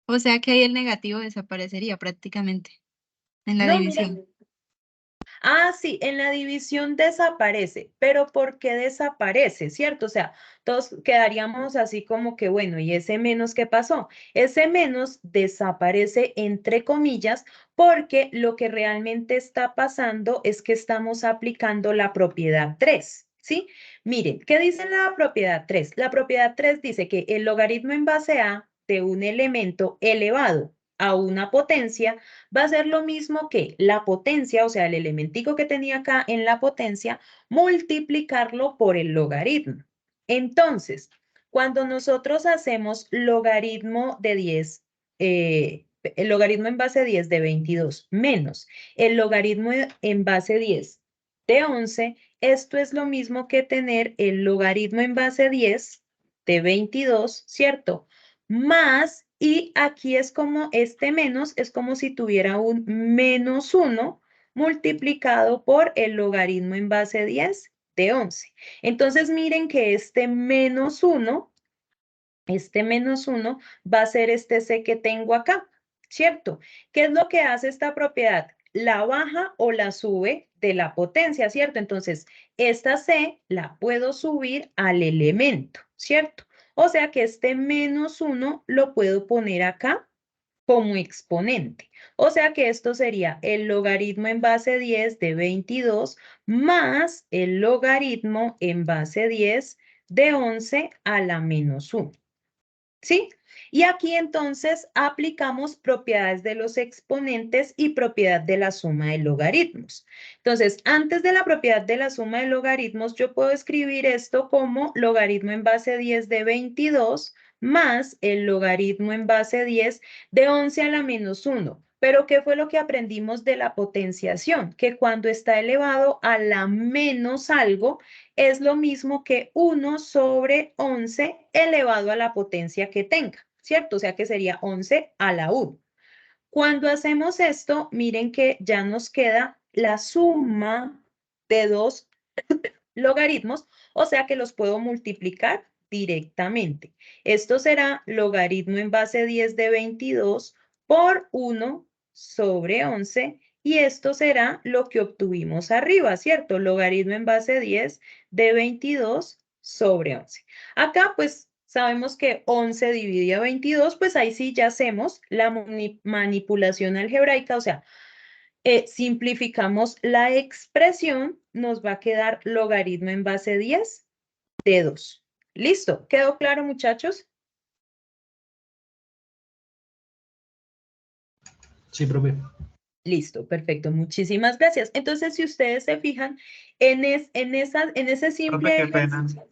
O sea que ahí el negativo desaparecería prácticamente en la No, división. miren. Ah, sí, en la división desaparece, pero ¿por qué desaparece? ¿Cierto? O sea, todos quedaríamos así como que, bueno, ¿y ese menos qué pasó? Ese menos desaparece entre comillas porque lo que realmente está pasando es que estamos aplicando la propiedad 3, ¿sí? Miren, ¿qué dice la propiedad 3? La propiedad 3 dice que el logaritmo en base a de un elemento elevado a una potencia va a ser lo mismo que la potencia, o sea, el elementico que tenía acá en la potencia, multiplicarlo por el logaritmo. Entonces, cuando nosotros hacemos logaritmo de 10, el logaritmo en base 10 de 22 menos el logaritmo en base 10 de 11, esto es lo mismo que tener el logaritmo en base 10 de 22, ¿cierto? Más, y aquí es como este menos, es como si tuviera un menos 1 multiplicado por el logaritmo en base 10 de 11. Entonces miren que este menos 1 va a ser este C que tengo acá, ¿cierto? ¿Qué es lo que hace esta propiedad? La baja o la sube de la potencia, ¿cierto? Entonces, esta C la puedo subir al elemento, ¿cierto? O sea que este menos 1 lo puedo poner acá como exponente. O sea que esto sería el logaritmo en base 10 de 22 más el logaritmo en base 10 de 11 a la menos 1. ¿Sí? Y aquí entonces aplicamos propiedades de los exponentes y propiedad de la suma de logaritmos. Entonces, antes de la propiedad de la suma de logaritmos, yo puedo escribir esto como logaritmo en base 10 de 22 más el logaritmo en base 10 de 11 a la menos 1. Pero, ¿qué fue lo que aprendimos de la potenciación? Que cuando está elevado a la menos algo, es lo mismo que 1 sobre 11 elevado a la potencia que tenga, ¿cierto? O sea que sería 11 a la 1. Cuando hacemos esto, miren que ya nos queda la suma de dos logaritmos, o sea que los puedo multiplicar directamente. Esto será logaritmo en base 10 de 22 por 1 sobre 11 y esto será lo que obtuvimos arriba, ¿cierto? Logaritmo en base 10 de 22 sobre 11. Acá pues sabemos que 11 divide a 22, pues ahí sí ya hacemos la manipulación algebraica, o sea, simplificamos la expresión, nos va a quedar logaritmo en base 10 de 2. ¿Listo? ¿Quedó claro, muchachos? Sí, profe. Listo, perfecto. Muchísimas gracias. Entonces, si ustedes se fijan, en ese simple Profe, qué pena. ejercicio.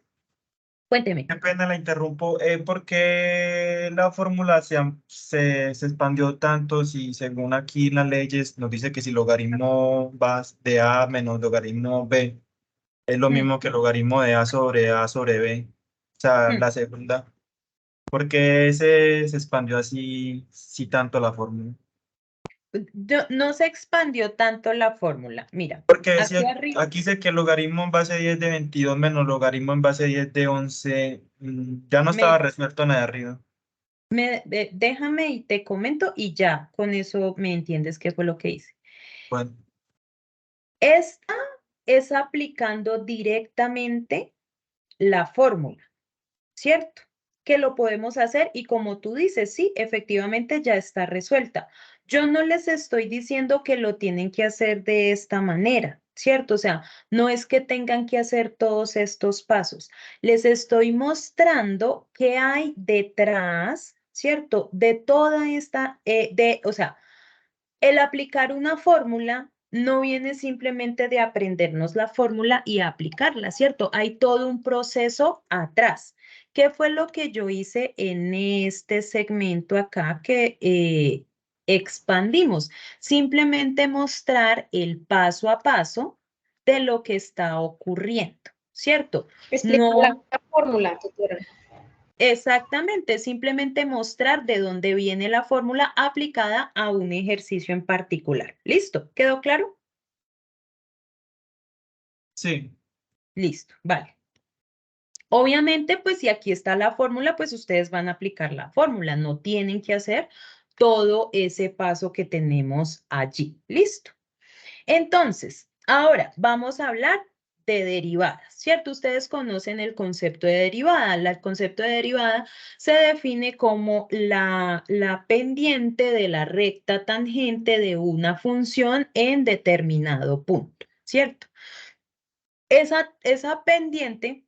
Cuénteme. Qué pena, la interrumpo. ¿Por qué la fórmula se expandió tanto si según aquí en las leyes nos dice que si logaritmo va de A menos logaritmo B, Es lo Mm, mismo que el logaritmo de A sobre B. O sea, mm. la segunda. ¿Por qué se expandió así, sí tanto la fórmula? No se expandió tanto la fórmula. Mira, Porque aquí decía, arriba. aquí dice que el logaritmo en base 10 de 22 menos logaritmo en base 10 de 11, ya no estaba resuelto en la de arriba. Déjame y te comento y ya con eso me entiendes qué fue lo que hice. Bueno, Esta es aplicando directamente la fórmula, ¿cierto? Que lo podemos hacer y como tú dices, sí, efectivamente ya está resuelta. Yo no les estoy diciendo que lo tienen que hacer de esta manera, ¿cierto? O sea, no es que tengan que hacer todos estos pasos. Les estoy mostrando qué hay detrás, ¿cierto? De toda esta, o sea, el aplicar una fórmula no viene simplemente de aprendernos la fórmula y aplicarla, ¿cierto? Hay todo un proceso atrás. ¿Qué fue lo que yo hice en este segmento acá que expandimos? Simplemente mostrar el paso a paso de lo que está ocurriendo, ¿cierto? Explicar No. la fórmula, tutora. Exactamente, simplemente mostrar de dónde viene la fórmula aplicada a un ejercicio en particular. ¿Listo? ¿Quedó claro? sí. Listo, vale. Obviamente, pues si aquí está la fórmula, pues ustedes van a aplicar la fórmula. No tienen que hacer todo ese paso que tenemos allí. ¿Listo? Entonces, ahora vamos a hablar de derivadas, ¿cierto? Ustedes conocen el concepto de derivada. El concepto de derivada se define como la pendiente de la recta tangente de una función en determinado punto, ¿cierto? Esa pendiente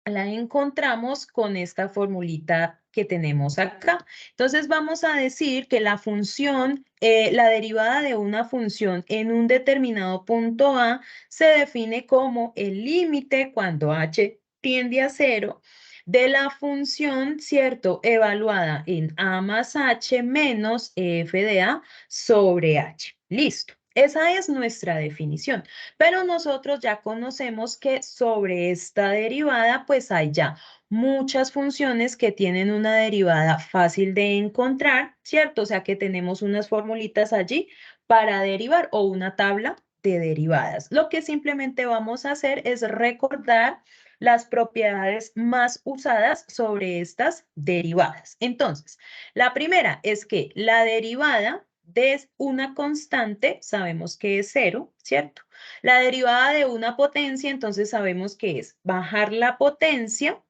la encontramos con esta formulita que tenemos acá. Entonces vamos a decir que la función, la derivada de una función en un determinado punto A se define como el límite cuando h tiende a 0 de la función, ¿cierto? Evaluada en A más h menos f de A sobre h. Listo. Esa es nuestra definición. Pero nosotros ya conocemos que sobre esta derivada, pues hay ya muchas funciones que tienen una derivada fácil de encontrar, ¿cierto? O sea que tenemos unas formulitas allí para derivar o una tabla de derivadas. Lo que simplemente vamos a hacer es recordar las propiedades más usadas sobre estas derivadas. Entonces, la primera es que la derivada de una constante sabemos que es 0, ¿cierto? La derivada de una potencia, entonces sabemos que es bajar la potencia,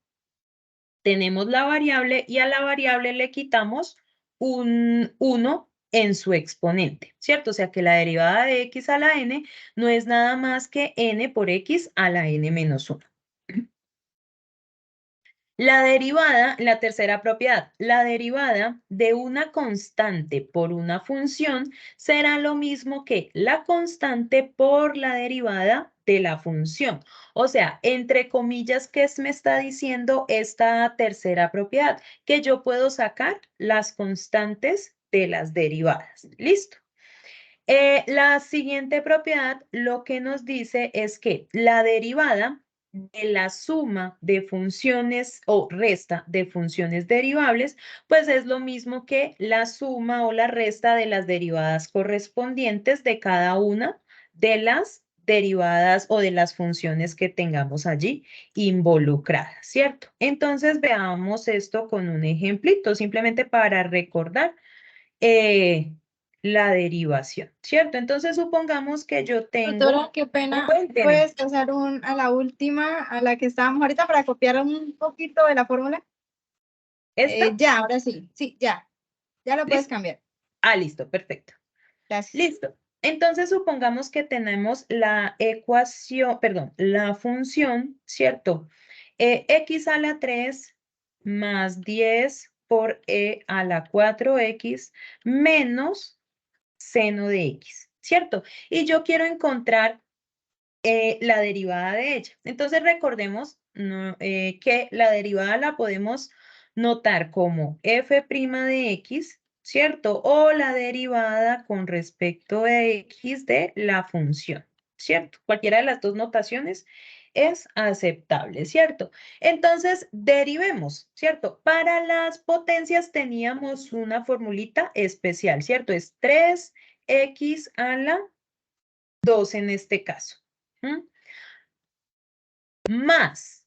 tenemos la variable y a la variable le quitamos un 1 en su exponente, ¿cierto? O sea que la derivada de x a la n no es nada más que n por x a la n menos 1. La derivada, la tercera propiedad, la derivada de una constante por una función será lo mismo que la constante por la derivada de la función. O sea, entre comillas, ¿qué me está diciendo esta tercera propiedad? Que yo puedo sacar las constantes de las derivadas. ¿Listo? La siguiente propiedad lo que nos dice es que la derivada de la suma de funciones o resta de funciones derivables, pues es lo mismo que la suma o la resta de las derivadas correspondientes de cada una de las derivadas o de las funciones que tengamos allí involucradas, ¿cierto? Entonces veamos esto con un ejemplito, simplemente para recordar eh, la derivación, ¿cierto? Entonces supongamos que yo tengo... Tutora, qué pena. Cuénteme. ¿Puedes pasar a la última, a la que estábamos ahorita para copiar un poquito de la fórmula? ¿Esta? Ya, ahora sí. Sí, ya. Ya lo puedes ¿Listo? cambiar. Ah, listo, perfecto. Gracias. Listo. Entonces supongamos que tenemos la ecuación, perdón, la función, ¿cierto? X a la 3 más 10 por e a la 4x menos seno de x, ¿cierto? Y yo quiero encontrar la derivada de ella. Entonces recordemos que la derivada la podemos notar como f' de x, ¿cierto? O la derivada con respecto a x de la función, ¿cierto? Cualquiera de las dos notaciones es aceptable, ¿cierto? Entonces, derivemos, ¿cierto? Para las potencias teníamos una formulita especial, ¿cierto? Es 3x a la 2 en este caso. Más.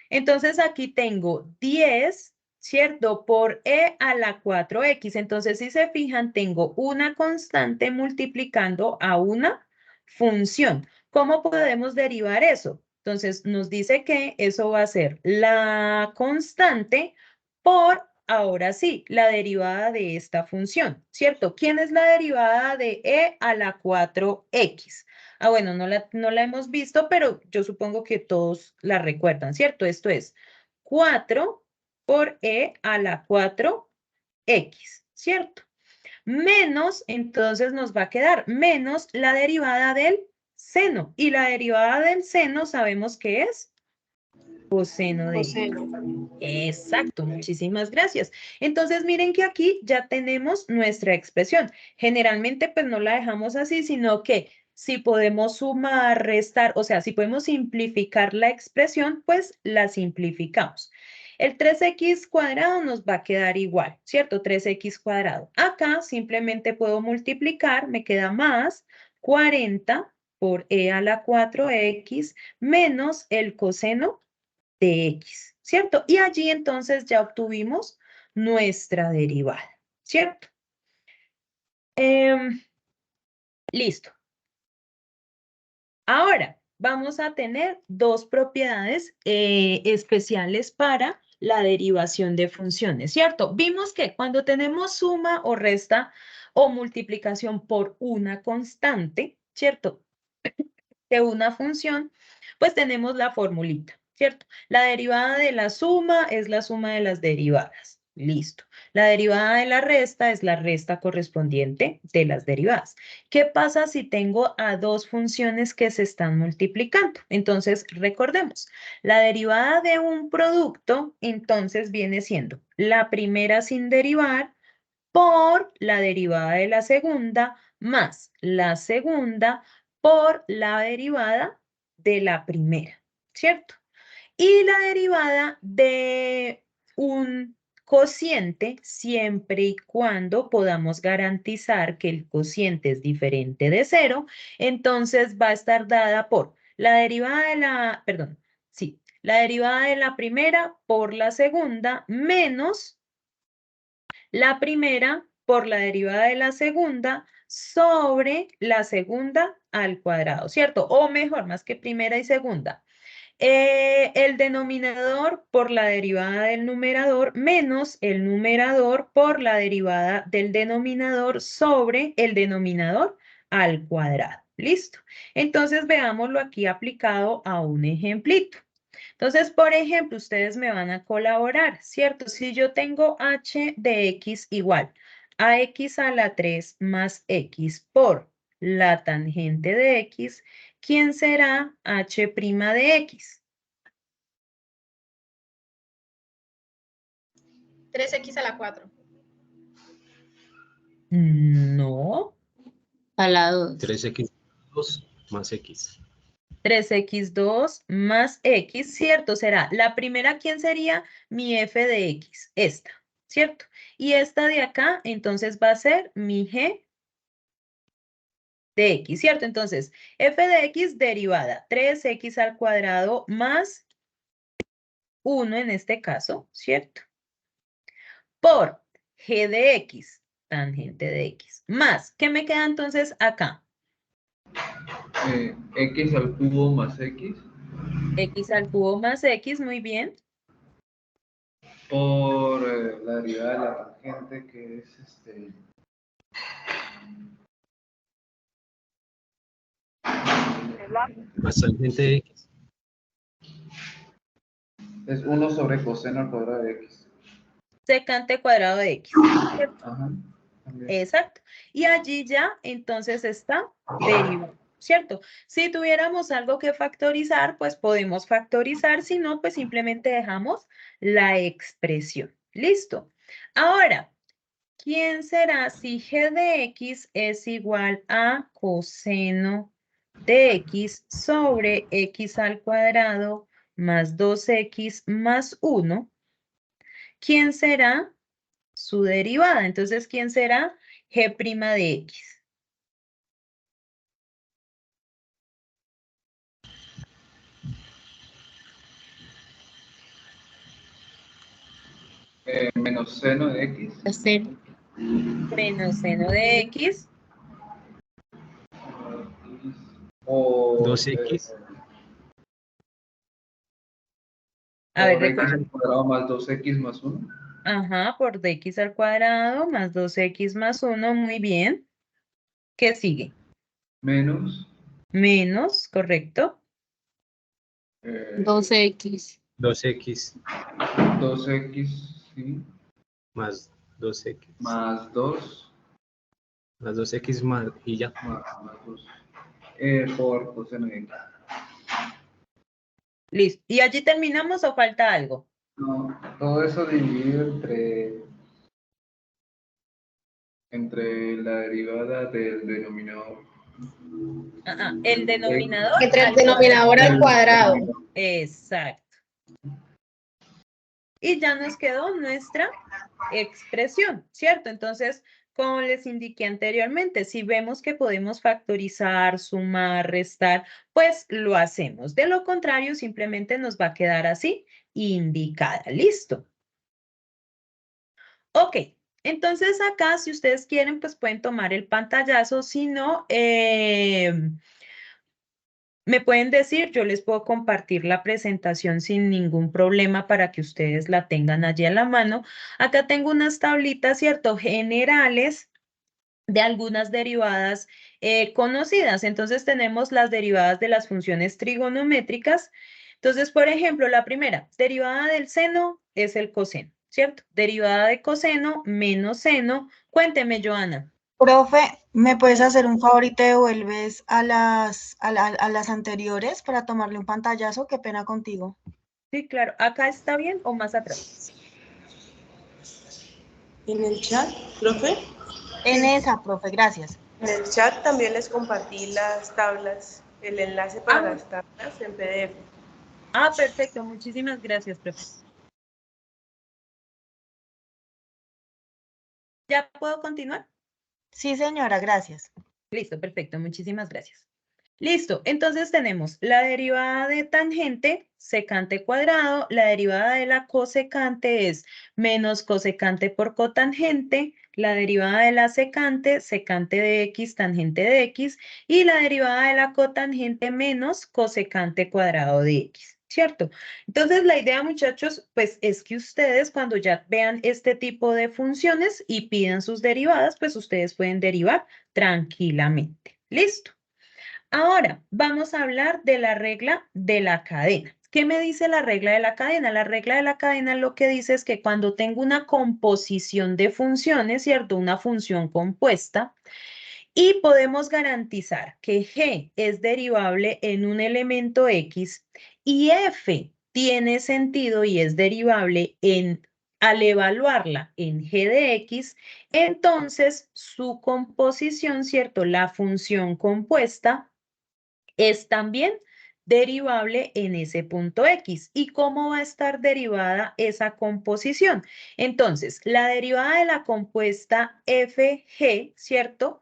Entonces, aquí tengo 10, ¿cierto? Por e a la 4x. Entonces, si se fijan, tengo una constante multiplicando a una función. ¿Cómo podemos derivar eso? Entonces, nos dice que eso va a ser la constante por, ahora sí, la derivada de esta función, ¿cierto? ¿Quién es la derivada de e a la 4x? Ah, bueno, no la hemos visto, pero yo supongo que todos la recuerdan, ¿cierto? Esto es 4 por e a la 4x, ¿cierto? Menos, entonces nos va a quedar menos la derivada del seno. Y la derivada del seno sabemos que es coseno de x. Exacto, muchísimas gracias. Entonces, miren que aquí ya tenemos nuestra expresión. Generalmente, pues no la dejamos así, sino que si podemos sumar, restar, o sea, si podemos simplificar la expresión, pues la simplificamos. El 3x cuadrado nos va a quedar igual, ¿cierto? 3x cuadrado. Acá simplemente puedo multiplicar, me queda más 40 por e a la 4x menos el coseno de x, ¿cierto? Y allí entonces ya obtuvimos nuestra derivada, ¿cierto? Listo. Ahora vamos a tener dos propiedades especiales para la derivación de funciones, ¿cierto? Vimos que cuando tenemos suma o resta o multiplicación por una constante, ¿cierto? De una función, pues tenemos la formulita, ¿cierto? La derivada de la suma es la suma de las derivadas. Listo. La derivada de la resta es la resta correspondiente de las derivadas. ¿Qué pasa si tengo a dos funciones que se están multiplicando? Entonces, recordemos, la derivada de un producto, entonces viene siendo la primera sin derivar por la derivada de la segunda más la segunda por la derivada de la primera, ¿cierto? Y la derivada de un cociente siempre y cuando podamos garantizar que el cociente es diferente de cero, entonces va a estar dada por la derivada de la, perdón, sí, la derivada de la primera por la segunda menos la primera por la derivada de la segunda sobre la segunda al cuadrado, ¿cierto? O mejor, más que primera y segunda. El denominador por la derivada del numerador menos el numerador por la derivada del denominador sobre el denominador al cuadrado. ¿Listo? Entonces veámoslo aquí aplicado a un ejemplito. Entonces, por ejemplo, ustedes me van a colaborar, ¿cierto? Si yo tengo h de x igual a x a la 3 más x por la tangente de x, ¿quién será h' de x? 3x a la 4. No. A la 2. 3x2 más x. 3x2 más x, ¿cierto? Será la primera, ¿quién sería? Mi f de x, esta, ¿cierto? Y esta de acá, entonces va a ser mi g de x, ¿cierto? Entonces, f de x derivada, 3x al cuadrado más 1 en este caso, ¿cierto? Por g de x, tangente de x, más, ¿qué me queda entonces acá? X al cubo más x. X al cubo más x, muy bien. Por la derivada de la tangente, que es Más tangente de x. es 1 sobre coseno al cuadrado de x. Secante cuadrado de x. Ajá. También. Exacto. Y allí ya entonces está derivado, ¿cierto? Si tuviéramos algo que factorizar, pues podemos factorizar, si no, pues simplemente dejamos la expresión. ¿Listo? Ahora, ¿quién será si g de x es igual a coseno de x sobre x al cuadrado más 2x más 1, ¿quién será su derivada? Entonces, ¿quién será g' de x? Menos seno de x. Cero. Menos seno de x. O 2x. A ver, por x recuerda. al cuadrado más 2x más 1. Ajá, por dx al cuadrado más 2x más 1, muy bien. ¿Qué sigue? Menos Menos, correcto. 12x. 2x 2x, sí, más 2x. más 2 Más 2x más y ya. más 2 por coseno de x. Listo. ¿Y allí terminamos o falta algo? No, todo eso dividido entre la derivada del denominador. El denominador Entre el al denominador al cuadrado. Exacto. Y ya nos quedó nuestra expresión, ¿cierto? Entonces, como les indiqué anteriormente, si vemos que podemos factorizar, sumar, restar, pues lo hacemos. De lo contrario, simplemente nos va a quedar así, indicada. ¿Listo? Ok. Entonces acá, si ustedes quieren, pues pueden tomar el pantallazo. Si no, me pueden decir, yo les puedo compartir la presentación sin ningún problema para que ustedes la tengan allí a la mano. Acá tengo unas tablitas, ¿cierto? Generales de algunas derivadas conocidas. Entonces tenemos las derivadas de las funciones trigonométricas. Entonces, por ejemplo, la primera, derivada del seno es el coseno, ¿cierto? Derivada de coseno menos seno. Cuénteme, Joana. Profe, ¿me puedes hacer un favor y te devuelves a las anteriores para tomarle un pantallazo? Qué pena contigo. Sí, claro. ¿Acá está bien o más atrás? En el chat, profe. En esa, profe, gracias. En el chat también les compartí las tablas, el enlace para las tablas en PDF. Ah, perfecto. Muchísimas gracias, profe. ¿Ya puedo continuar? Sí, señora, gracias. Listo, perfecto. Muchísimas gracias. Listo. Entonces tenemos la derivada de tangente, secante cuadrado. La derivada de la cosecante es menos cosecante por cotangente. La derivada de la secante, secante de x, tangente de x. Y la derivada de la cotangente menos cosecante cuadrado de x. ¿Cierto? Entonces, la idea, muchachos, pues es que ustedes cuando ya vean este tipo de funciones y pidan sus derivadas, pues ustedes pueden derivar tranquilamente. ¿Listo? Ahora, vamos a hablar de la regla de la cadena. ¿Qué me dice la regla de la cadena? La regla de la cadena lo que dice es que cuando tengo una composición de funciones, ¿cierto? Una función compuesta, y podemos garantizar que G es derivable en un elemento X y F tiene sentido y es derivable al evaluarla en G de X, entonces su composición, ¿cierto? La función compuesta es también derivable en ese punto X. ¿Y cómo va a estar derivada esa composición? Entonces, la derivada de la compuesta FG, ¿cierto?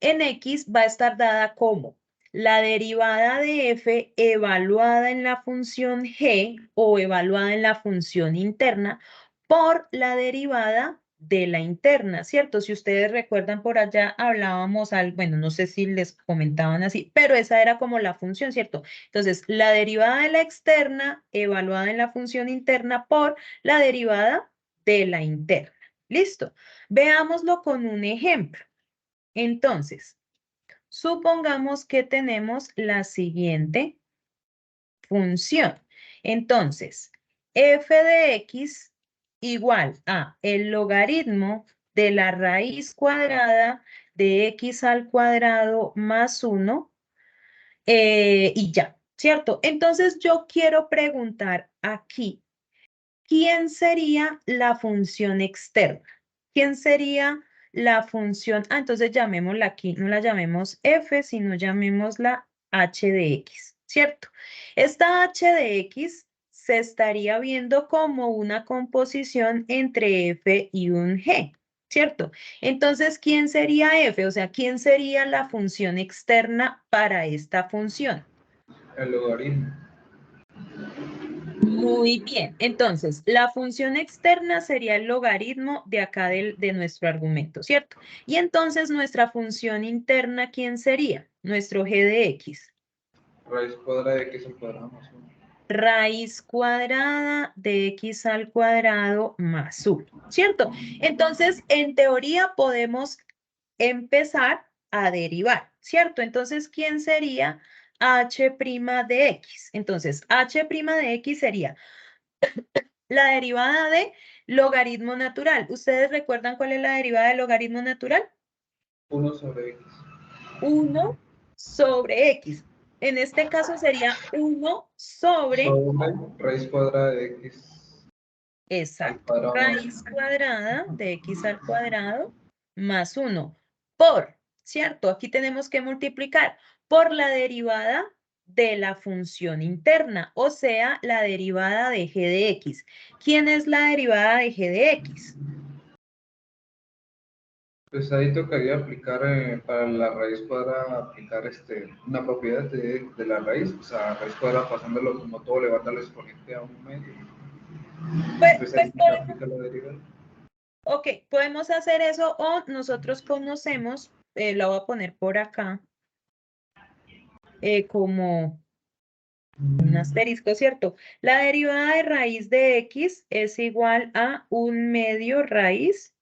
En X va a estar dada como la derivada de f evaluada en la función g o evaluada en la función interna por la derivada de la interna, ¿cierto? Si ustedes recuerdan por allá hablábamos bueno, no sé si les comentaban así, pero esa era como la función, ¿cierto? Entonces, la derivada de la externa evaluada en la función interna por la derivada de la interna. ¿Listo? Veámoslo con un ejemplo. Entonces, supongamos que tenemos la siguiente función. Entonces, f de x igual a el logaritmo de la raíz cuadrada de x al cuadrado más 1 y ya, ¿cierto? Entonces, yo quiero preguntar aquí, ¿quién sería la función externa? ¿Quién sería la función? Entonces llamémosla aquí, no la llamemos f, sino llamémosla h de x, ¿cierto? Esta h de x se estaría viendo como una composición entre f y un g, ¿cierto? Entonces, ¿quién sería f? O sea, ¿quién sería la función externa para esta función? El logaritmo. Muy bien. Entonces, la función externa sería el logaritmo de acá de nuestro argumento, ¿cierto? Y entonces, nuestra función interna, ¿quién sería? Nuestro g de x. Raíz cuadrada de x al cuadrado más 1. Raíz cuadrada de x al cuadrado más 1, ¿cierto? Entonces, en teoría podemos empezar a derivar, ¿cierto? Entonces, ¿quién sería h' de x? Entonces, h' de x sería la derivada de logaritmo natural. ¿Ustedes recuerdan cuál es la derivada de logaritmo natural? 1 sobre x. 1 sobre x. En este caso sería 1 sobre... Raíz cuadrada de x. Exacto. Al cuadrado Raíz cuadrada de x al cuadrado más 1 por, ¿cierto? Aquí tenemos que multiplicar por la derivada de la función interna, o sea, la derivada de g de x. ¿Quién es la derivada de g de x? Pues ahí tocaría aplicar para la raíz cuadrada, aplicar una propiedad de la raíz, o sea, raíz cuadrada pasándolo como todo elevado al exponente a un medio. Pues ahí se aplica la derivada. Ok, podemos hacer eso o nosotros conocemos, la voy a poner por acá, como un asterisco, ¿cierto? La derivada de raíz de x es igual a 1/2 raíz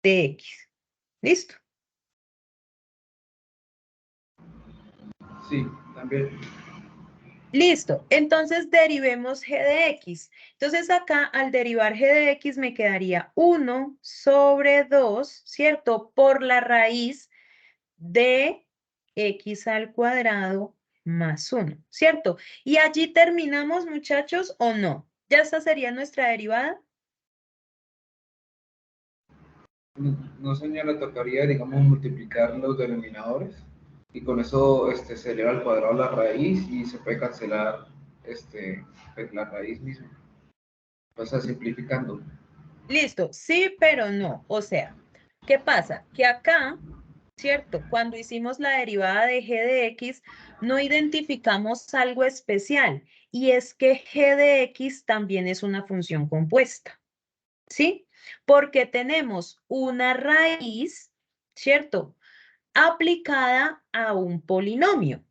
de x. ¿Listo? Sí, también. Listo. Entonces derivemos g de x. Entonces acá al derivar g de x me quedaría 1 sobre 2, ¿cierto? Por la raíz de x al cuadrado más 1, ¿cierto? Y allí terminamos, muchachos, ¿o no? ¿Ya esta sería nuestra derivada? No, señora, tocaría, digamos, multiplicar los denominadores y con eso se eleva al cuadrado la raíz y se puede cancelar pues, la raíz misma. O sea, simplificando. Listo, sí, pero no. O sea, ¿qué pasa? Que acá, ¿cierto? Cuando hicimos la derivada de g de x, no identificamos algo especial y es que g de x también es una función compuesta, ¿sí? Porque tenemos una raíz, ¿cierto? Aplicada a un polinomio,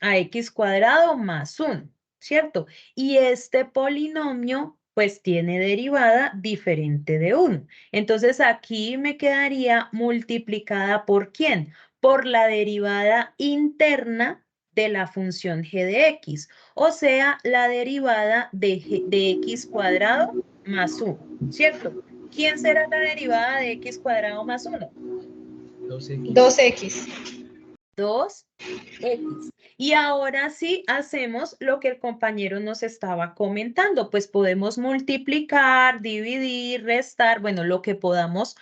a x cuadrado más 1, ¿cierto? Y este polinomio pues tiene derivada diferente de 1. Entonces aquí me quedaría multiplicada ¿por quién? Por la derivada interna de la función g de x, o sea, la derivada de x cuadrado más 1, ¿cierto? ¿Quién será la derivada de x cuadrado más 1? 2x. 2x. Y ahora sí hacemos lo que el compañero nos estaba comentando, pues podemos multiplicar, dividir, restar, bueno, lo que podamos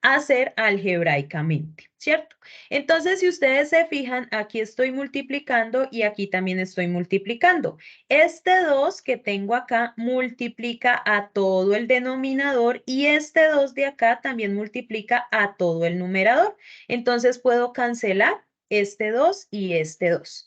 hacer algebraicamente, ¿cierto? Entonces, si ustedes se fijan, aquí estoy multiplicando y aquí también estoy multiplicando. Este 2 que tengo acá multiplica a todo el denominador y este 2 de acá también multiplica a todo el numerador. Entonces, puedo cancelar este 2 y este 2.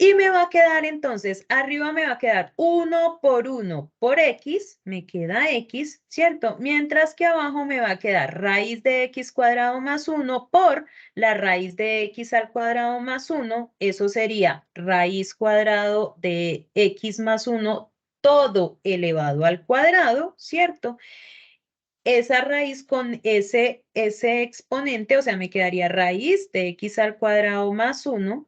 Y me va a quedar entonces, arriba me va a quedar 1 por 1 por x, me queda x, ¿cierto? Mientras que abajo me va a quedar raíz de x cuadrado más 1 por la raíz de x al cuadrado más 1, eso sería raíz cuadrado de x más 1, todo elevado al cuadrado, ¿cierto? Esa raíz con ese exponente, o sea, me quedaría raíz de x al cuadrado más 1,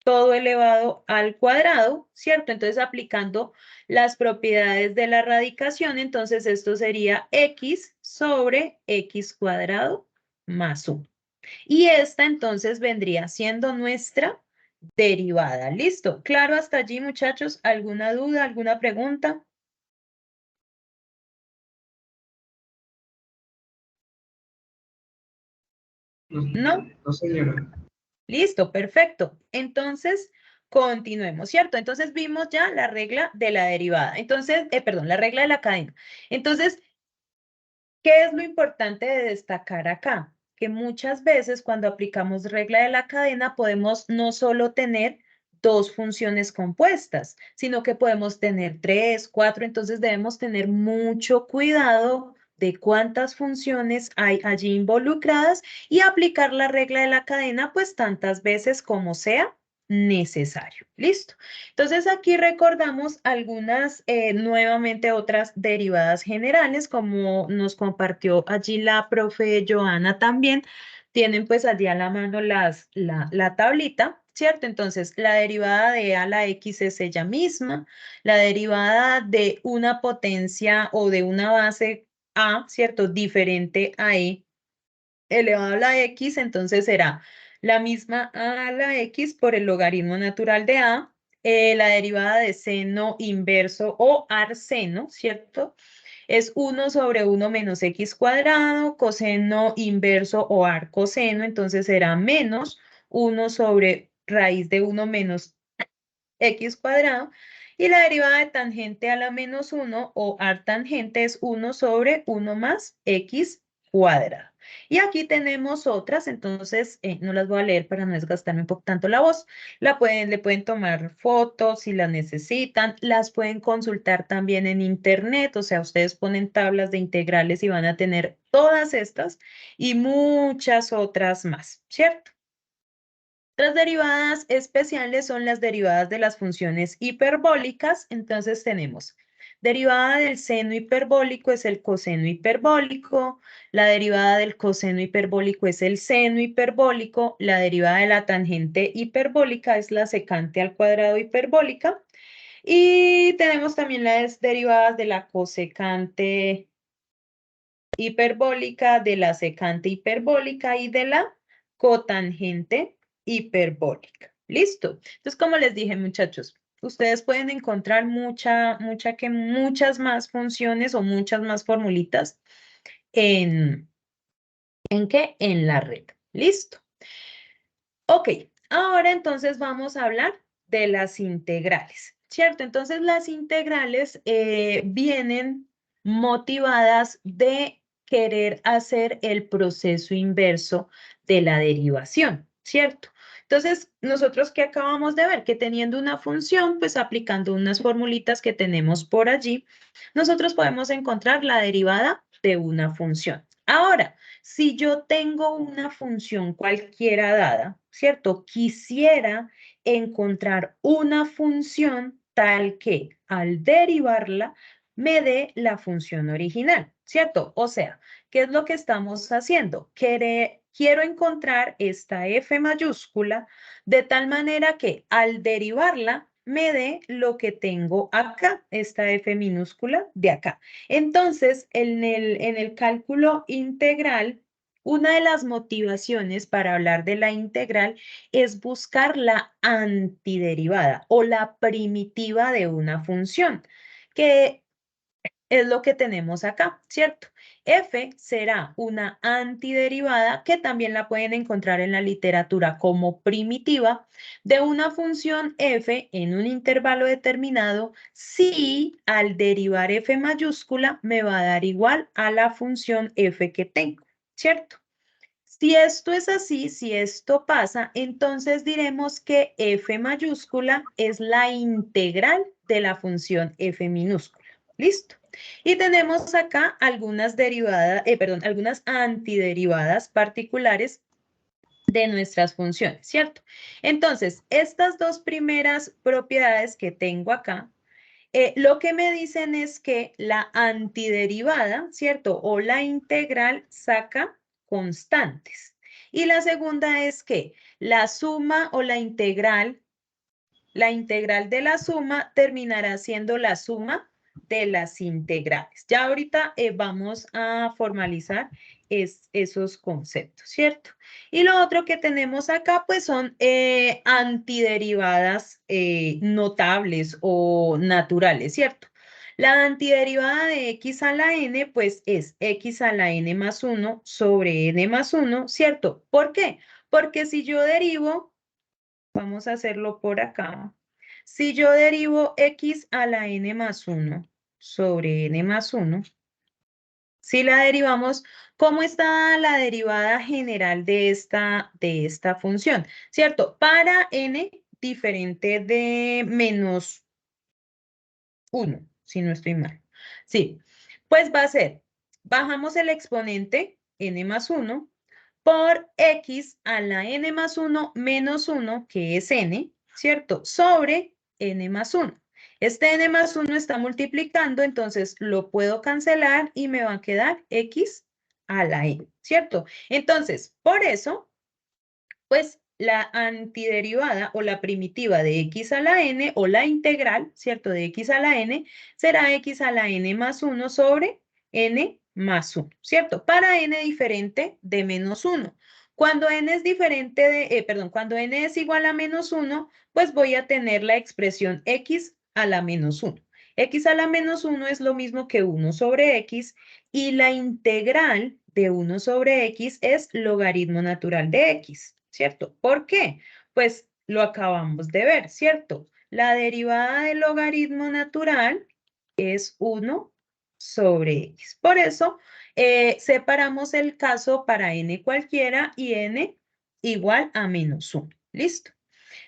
todo elevado al cuadrado, ¿cierto? Entonces, aplicando las propiedades de la radicación, entonces esto sería x sobre x cuadrado más 1. Y esta entonces vendría siendo nuestra derivada. ¿Listo? ¿Claro hasta allí, muchachos? ¿Alguna duda, alguna pregunta? ¿No? No, señora. Listo, perfecto. Entonces, Continuemos, ¿cierto? Entonces vimos ya la regla de la derivada. Entonces, perdón, la regla de la cadena. Entonces, ¿qué es lo importante de destacar acá? Que muchas veces cuando aplicamos regla de la cadena podemos no solo tener dos funciones compuestas, sino que podemos tener 3, 4, entonces debemos tener mucho cuidado de cuántas funciones hay allí involucradas y aplicar la regla de la cadena pues tantas veces como sea necesario. ¿Listo? Entonces aquí recordamos algunas, nuevamente otras derivadas generales, como nos compartió allí la profe Joana también. Tienen pues allí a la mano la tablita, ¿cierto? Entonces la derivada de a la x es ella misma, la derivada de una potencia o de una base a, ¿cierto? Diferente a e elevado a la x, entonces será la misma a la x por el logaritmo natural de a, la derivada de seno inverso o arseno, ¿cierto? Es 1 sobre 1 menos x cuadrado, coseno inverso o arcoseno, entonces será menos 1 sobre raíz de 1 menos x cuadrado, y la derivada de tangente a la menos 1 o artangente es 1 sobre 1 más x cuadrado. Y aquí tenemos otras, entonces no las voy a leer para no desgastarme un poco tanto la voz. Le pueden tomar fotos si las necesitan, las pueden consultar también en internet, o sea, ustedes ponen tablas de integrales y van a tener todas estas y muchas otras más, ¿cierto? Las derivadas especiales son las derivadas de las funciones hiperbólicas. Entonces tenemos derivada del seno hiperbólico es el coseno hiperbólico, la derivada del coseno hiperbólico es el seno hiperbólico, la derivada de la tangente hiperbólica es la secante al cuadrado hiperbólica y tenemos también las derivadas de la cosecante hiperbólica, de la secante hiperbólica y de la cotangente hiperbólica. ¿Listo? Entonces, como les dije, muchachos, ustedes pueden encontrar muchas más funciones o muchas más formulitas ¿en qué? En la red. ¿Listo? Ok, ahora entonces vamos a hablar de las integrales, ¿cierto? Entonces, las integrales vienen motivadas de querer hacer el proceso inverso de la derivación, ¿cierto? Entonces, nosotros que acabamos de ver, que teniendo una función, pues aplicando unas formulitas que tenemos por allí, nosotros podemos encontrar la derivada de una función. Ahora, si yo tengo una función cualquiera dada, ¿cierto? Quisiera encontrar una función tal que al derivarla me dé la función original, ¿cierto? O sea, ¿qué es lo que estamos haciendo? Quiero encontrar esta f mayúscula de tal manera que al derivarla me dé lo que tengo acá, esta f minúscula de acá. Entonces, en el cálculo integral, una de las motivaciones para hablar de la integral es buscar la antiderivada o la primitiva de una función, que es lo que tenemos acá, ¿cierto? F será una antiderivada que también la pueden encontrar en la literatura como primitiva de una función f en un intervalo determinado si al derivar f mayúscula me va a dar igual a la función f que tengo, ¿cierto? Si esto es así, si esto pasa, entonces diremos que f mayúscula es la integral de la función f minúscula. ¿Listo? Y tenemos acá algunas derivadas, algunas antiderivadas particulares de nuestras funciones, ¿cierto? Entonces, estas dos primeras propiedades que tengo acá, lo que me dicen es que la antiderivada, ¿cierto? O la integral saca constantes. Y la segunda es que la suma o la integral de la suma terminará siendo la suma de las integrales. Ya ahorita vamos a formalizar esos conceptos, ¿cierto? Y lo otro que tenemos acá, pues son antiderivadas notables o naturales, ¿cierto? La antiderivada de x a la n, pues es x a la n más 1 sobre n más 1, ¿cierto? ¿Por qué? Porque si yo derivo Vamos a hacerlo por acá. Si yo derivo x a la n más 1 sobre n más 1, si la derivamos, ¿cómo está la derivada general de esta función? ¿Cierto? Para n diferente de menos 1, si no estoy mal. Sí, pues va a ser, bajamos el exponente n más 1 por x a la n más 1 menos 1, que es n, ¿cierto? Sobre n más 1. Este n más 1 está multiplicando, entonces lo puedo cancelar y me va a quedar x a la n, ¿cierto? Entonces, por eso, pues la antiderivada o la primitiva de x a la n o la integral, ¿cierto? De x a la n será x a la n más 1 sobre n más 1, ¿cierto? Para n diferente de menos 1. Cuando n es diferente de, cuando n es igual a menos 1, pues voy a tener la expresión x a la menos 1. X a la menos 1 es lo mismo que 1 sobre x y la integral de 1 sobre x es logaritmo natural de x, ¿cierto? ¿Por qué? Pues lo acabamos de ver, ¿cierto? La derivada del logaritmo natural es 1 sobre x. Por eso, separamos el caso para n cualquiera y n igual a menos 1. ¿Listo?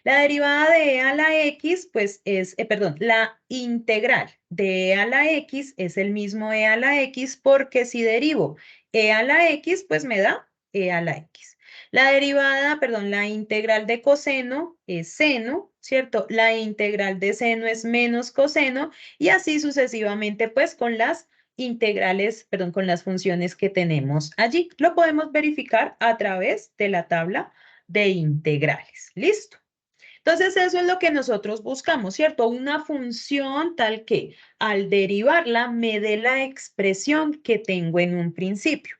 La derivada de e a la x, pues es, la integral de e a la x es el mismo e a la x porque si derivo e a la x, pues me da e a la x. La derivada, la integral de coseno es seno, ¿cierto? La integral de seno es menos coseno y así sucesivamente, pues con las integrales, con las funciones que tenemos allí. Lo podemos verificar a través de la tabla de integrales. ¿Listo? Entonces, eso es lo que nosotros buscamos, ¿cierto? Una función tal que al derivarla me dé la expresión que tengo en un principio.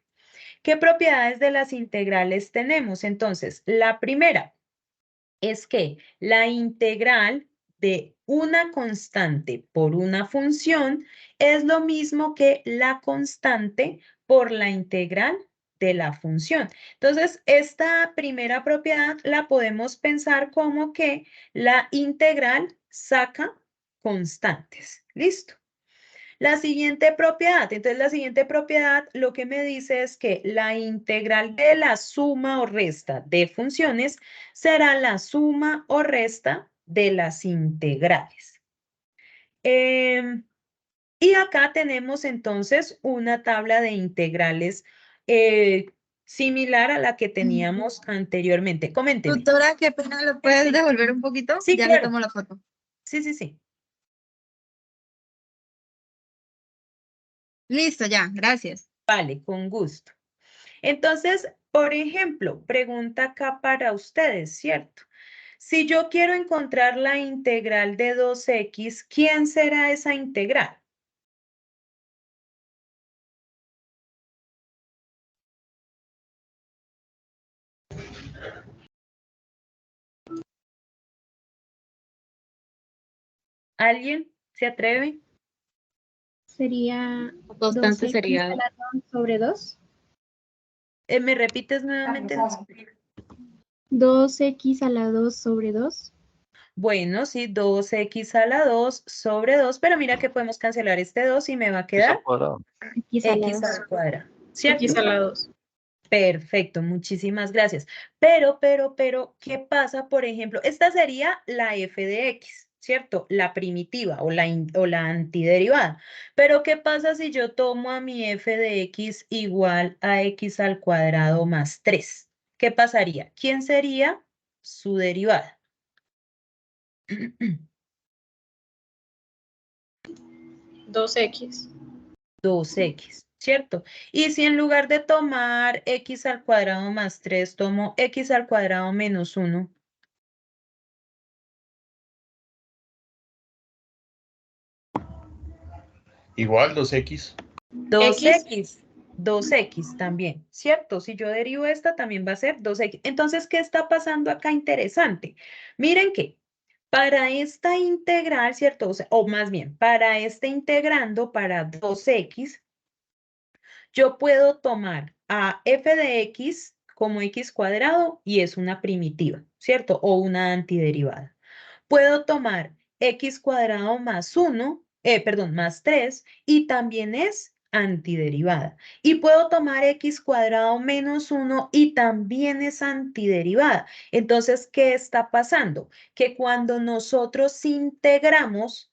¿Qué propiedades de las integrales tenemos? Entonces, la primera es que la integral de una constante por una función es lo mismo que la constante por la integral de la función. Entonces, esta primera propiedad la podemos pensar como que la integral saca constantes. ¿Listo? La siguiente propiedad, entonces la siguiente propiedad lo que me dice es que la integral de la suma o resta de funciones será la suma o resta de las integrales. Y acá tenemos entonces una tabla de integrales similar a la que teníamos anteriormente. Coménteme. Tutora, qué pena, ¿lo puedes devolver un poquito? Sí, ya claro. le tomo la foto. Sí. Listo, ya, gracias. Vale, con gusto. Entonces, por ejemplo, pregunta acá para ustedes, ¿cierto? Si yo quiero encontrar la integral de 2x, ¿quién será esa integral? ¿Alguien se atreve? Sería Constante 2x sería a la 2 sobre 2. ¿Me repites nuevamente? 2x a la 2 sobre 2. Bueno, sí, 2x a la 2 sobre 2, pero mira que podemos cancelar este 2 y me va a quedar X a la x 2. al cuadrado, ¿cierto? x a la 2. Perfecto, muchísimas gracias. Pero, ¿qué pasa, por ejemplo? Esta sería la f de x, ¿cierto? La primitiva o la antiderivada. Pero, ¿qué pasa si yo tomo a mi f de x igual a x al cuadrado más 3? ¿Qué pasaría? ¿Quién sería su derivada? 2x. 2x, ¿cierto? Y si en lugar de tomar x al cuadrado más 3, tomo x al cuadrado menos 1. Igual 2x. 2x también, ¿cierto? Si yo derivo esta, también va a ser 2x. Entonces, ¿qué está pasando acá interesante? Miren que para esta integral, ¿cierto? O más bien, para este integrando, para 2x, yo puedo tomar a f de x como x cuadrado y es una primitiva, ¿cierto? O una antiderivada. Puedo tomar x cuadrado más 1, más 3, y también es antiderivada. Y puedo tomar x cuadrado menos 1 y también es antiderivada. Entonces, ¿qué está pasando? Que cuando nosotros integramos,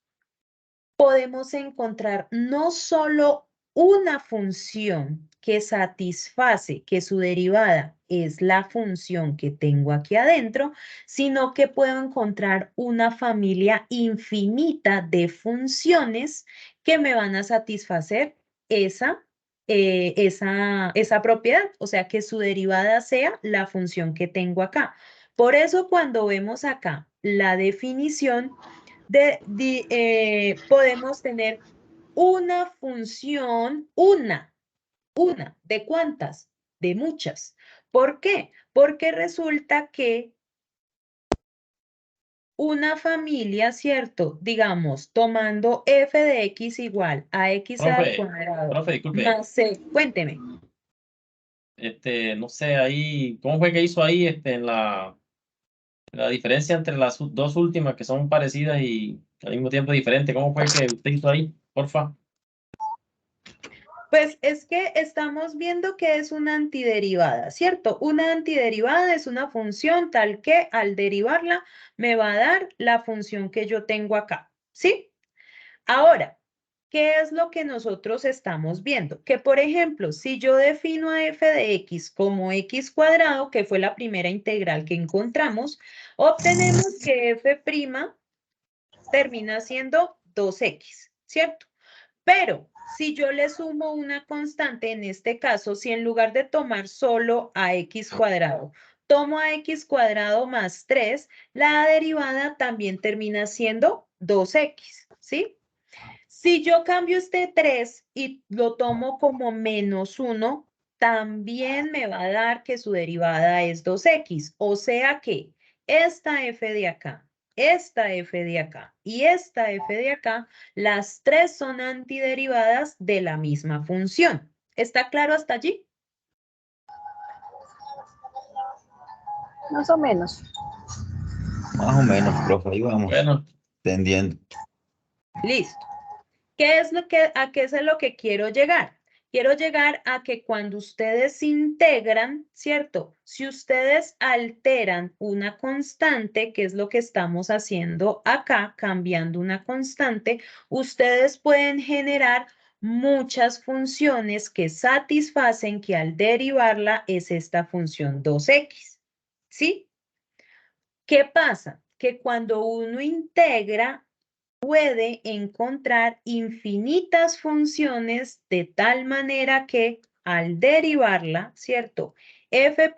podemos encontrar no solo una función que satisface que su derivada es la función que tengo aquí adentro, sino que puedo encontrar una familia infinita de funciones que me van a satisfacer esa propiedad, o sea, que su derivada sea la función que tengo acá. Por eso cuando vemos acá la definición, podemos tener una función, una, ¿de cuántas? De muchas. ¿Por qué? Porque resulta que una familia, ¿cierto? Digamos, tomando f de x igual a x al cuadrado Profe, disculpe. más c. Cuénteme. No sé, ahí, ¿cómo fue que hizo ahí en la diferencia entre las dos últimas que son parecidas y al mismo tiempo diferentes? ¿Cómo fue que usted hizo ahí? Porfa. Pues es que estamos viendo que es una antiderivada, ¿cierto? Una antiderivada es una función tal que al derivarla me va a dar la función que yo tengo acá, ¿sí? Ahora, ¿qué es lo que nosotros estamos viendo? Que, por ejemplo, si yo defino a f de x como x cuadrado, que fue la primera integral que encontramos, obtenemos que f' termina siendo 2x, ¿cierto? Pero si yo le sumo una constante, en este caso, si en lugar de tomar solo a x cuadrado, tomo a x cuadrado más 3, la derivada también termina siendo 2x, ¿sí? Si yo cambio este 3 y lo tomo como menos 1, también me va a dar que su derivada es 2x. O sea que esta f de acá, esta f de acá y esta f de acá, las tres son antiderivadas de la misma función. ¿Está claro hasta allí? Más o menos. Más o menos, profe, ahí vamos Bueno, entendiendo. Listo. ¿A qué es a lo que quiero llegar? Quiero llegar a que cuando ustedes integran, ¿cierto? Si ustedes alteran una constante, que es lo que estamos haciendo acá, cambiando una constante, ustedes pueden generar muchas funciones que satisfacen que al derivarla es esta función 2x, ¿sí? ¿Qué pasa? Que cuando uno integra, puede encontrar infinitas funciones de tal manera que al derivarla, ¿cierto? F'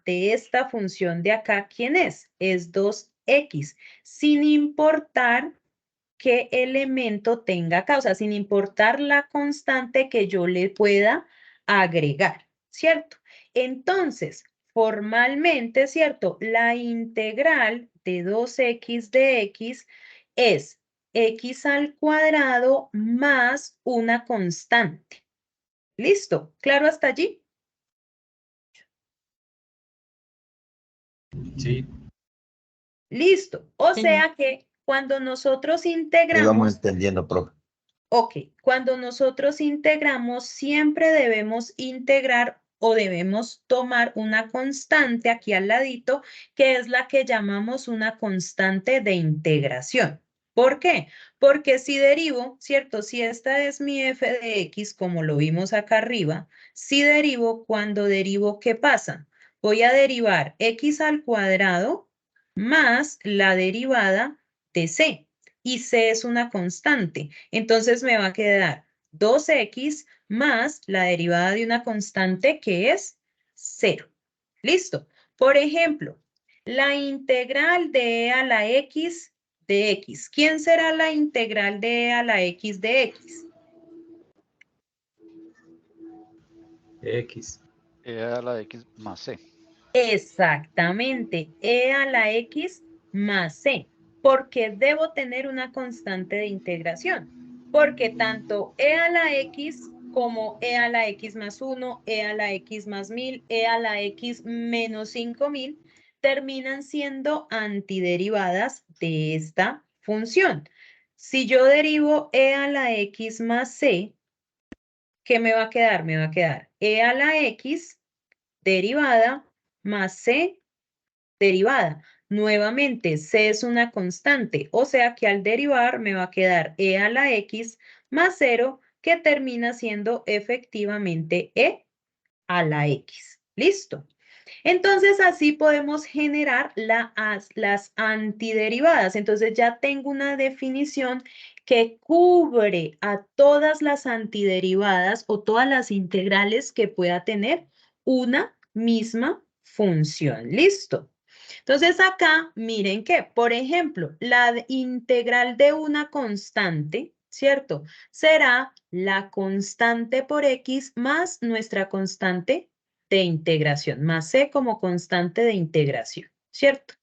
de esta función de acá, ¿quién es? Es 2x, sin importar qué elemento tenga acá, o sea, sin importar la constante que yo le pueda agregar, ¿cierto? Entonces, formalmente, ¿cierto? La integral de 2x de x es x al cuadrado más una constante. ¿Listo? ¿Claro hasta allí? Sí. Listo. O Sí. sea que cuando nosotros Ahí integramos... vamos entendiendo, profe. Ok, cuando nosotros integramos, siempre debemos integrar o debemos tomar una constante aquí al ladito, que es la que llamamos una constante de integración. ¿Por qué? Porque si derivo, ¿cierto? Si esta es mi f de x, como lo vimos acá arriba, si derivo, cuando derivo, ¿qué pasa? Voy a derivar x al cuadrado más la derivada de c. Y c es una constante. Entonces me va a quedar 2x más la derivada de una constante que es 0. ¿Listo? Por ejemplo, la integral de e a la x de x. ¿Quién será la integral de e a la x de x? X. E a la x más c. Exactamente, e a la x más c. Porque debo tener una constante de integración. Porque tanto e a la x como e a la x más 1, e a la x más 1000, e a la x menos 5000, terminan siendo antiderivadas de esta función. Si yo derivo e a la x más c, ¿qué me va a quedar? Me va a quedar e a la x derivada más c derivada. Nuevamente, c es una constante, o sea que al derivar me va a quedar e a la x más 0, que termina siendo efectivamente e a la x. ¿Listo? Entonces, así podemos generar las antiderivadas. Entonces, ya tengo una definición que cubre a todas las antiderivadas o todas las integrales que pueda tener una misma función. ¿Listo? Entonces, acá, miren que, por ejemplo, la integral de una constante, ¿cierto? Será la constante por x más nuestra constante de integración, más c como constante de integración, ¿cierto?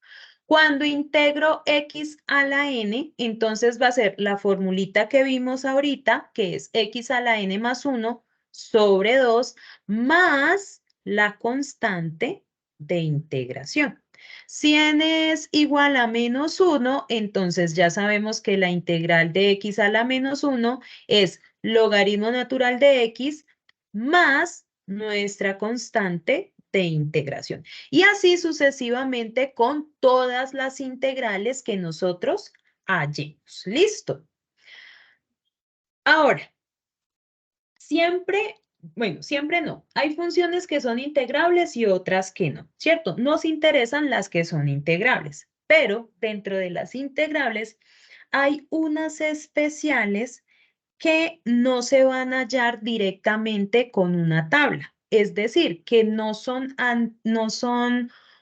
Cuando integro x a la n, entonces va a ser la formulita que vimos ahorita, que es x a la n más 1 sobre 2 más la constante de integración. Si n es igual a menos 1, entonces ya sabemos que la integral de x a la menos 1 es logaritmo natural de x más nuestra constante de integración. Y así sucesivamente con todas las integrales que nosotros hallemos. ¿Listo? Ahora, siempre no. Hay funciones que son integrables y otras que no, ¿cierto? Nos interesan las que son integrables, pero dentro de las integrables hay unas especiales que no se van a hallar directamente con una tabla. Es decir, que no son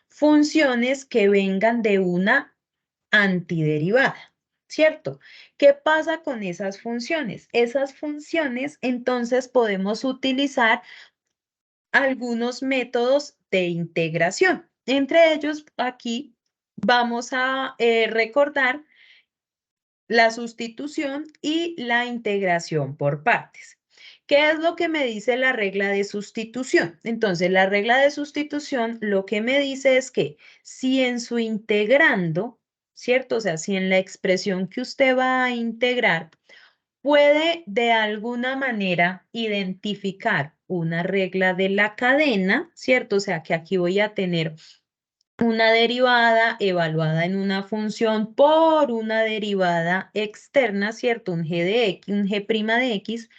funciones que vengan de una antiderivada, ¿cierto? ¿Qué pasa con esas funciones? Esas funciones, entonces, podemos utilizar algunos métodos de integración. Entre ellos, aquí vamos a recordar la sustitución y la integración por partes. ¿Qué es lo que me dice la regla de sustitución? Entonces, la regla de sustitución lo que me dice es que si en su integrando, ¿cierto? O sea, si en la expresión que usted va a integrar puede de alguna manera identificar una regla de la cadena, ¿cierto? O sea, que aquí voy a tener una derivada evaluada en una función por una derivada externa, ¿cierto? Un g de x, un g' de x.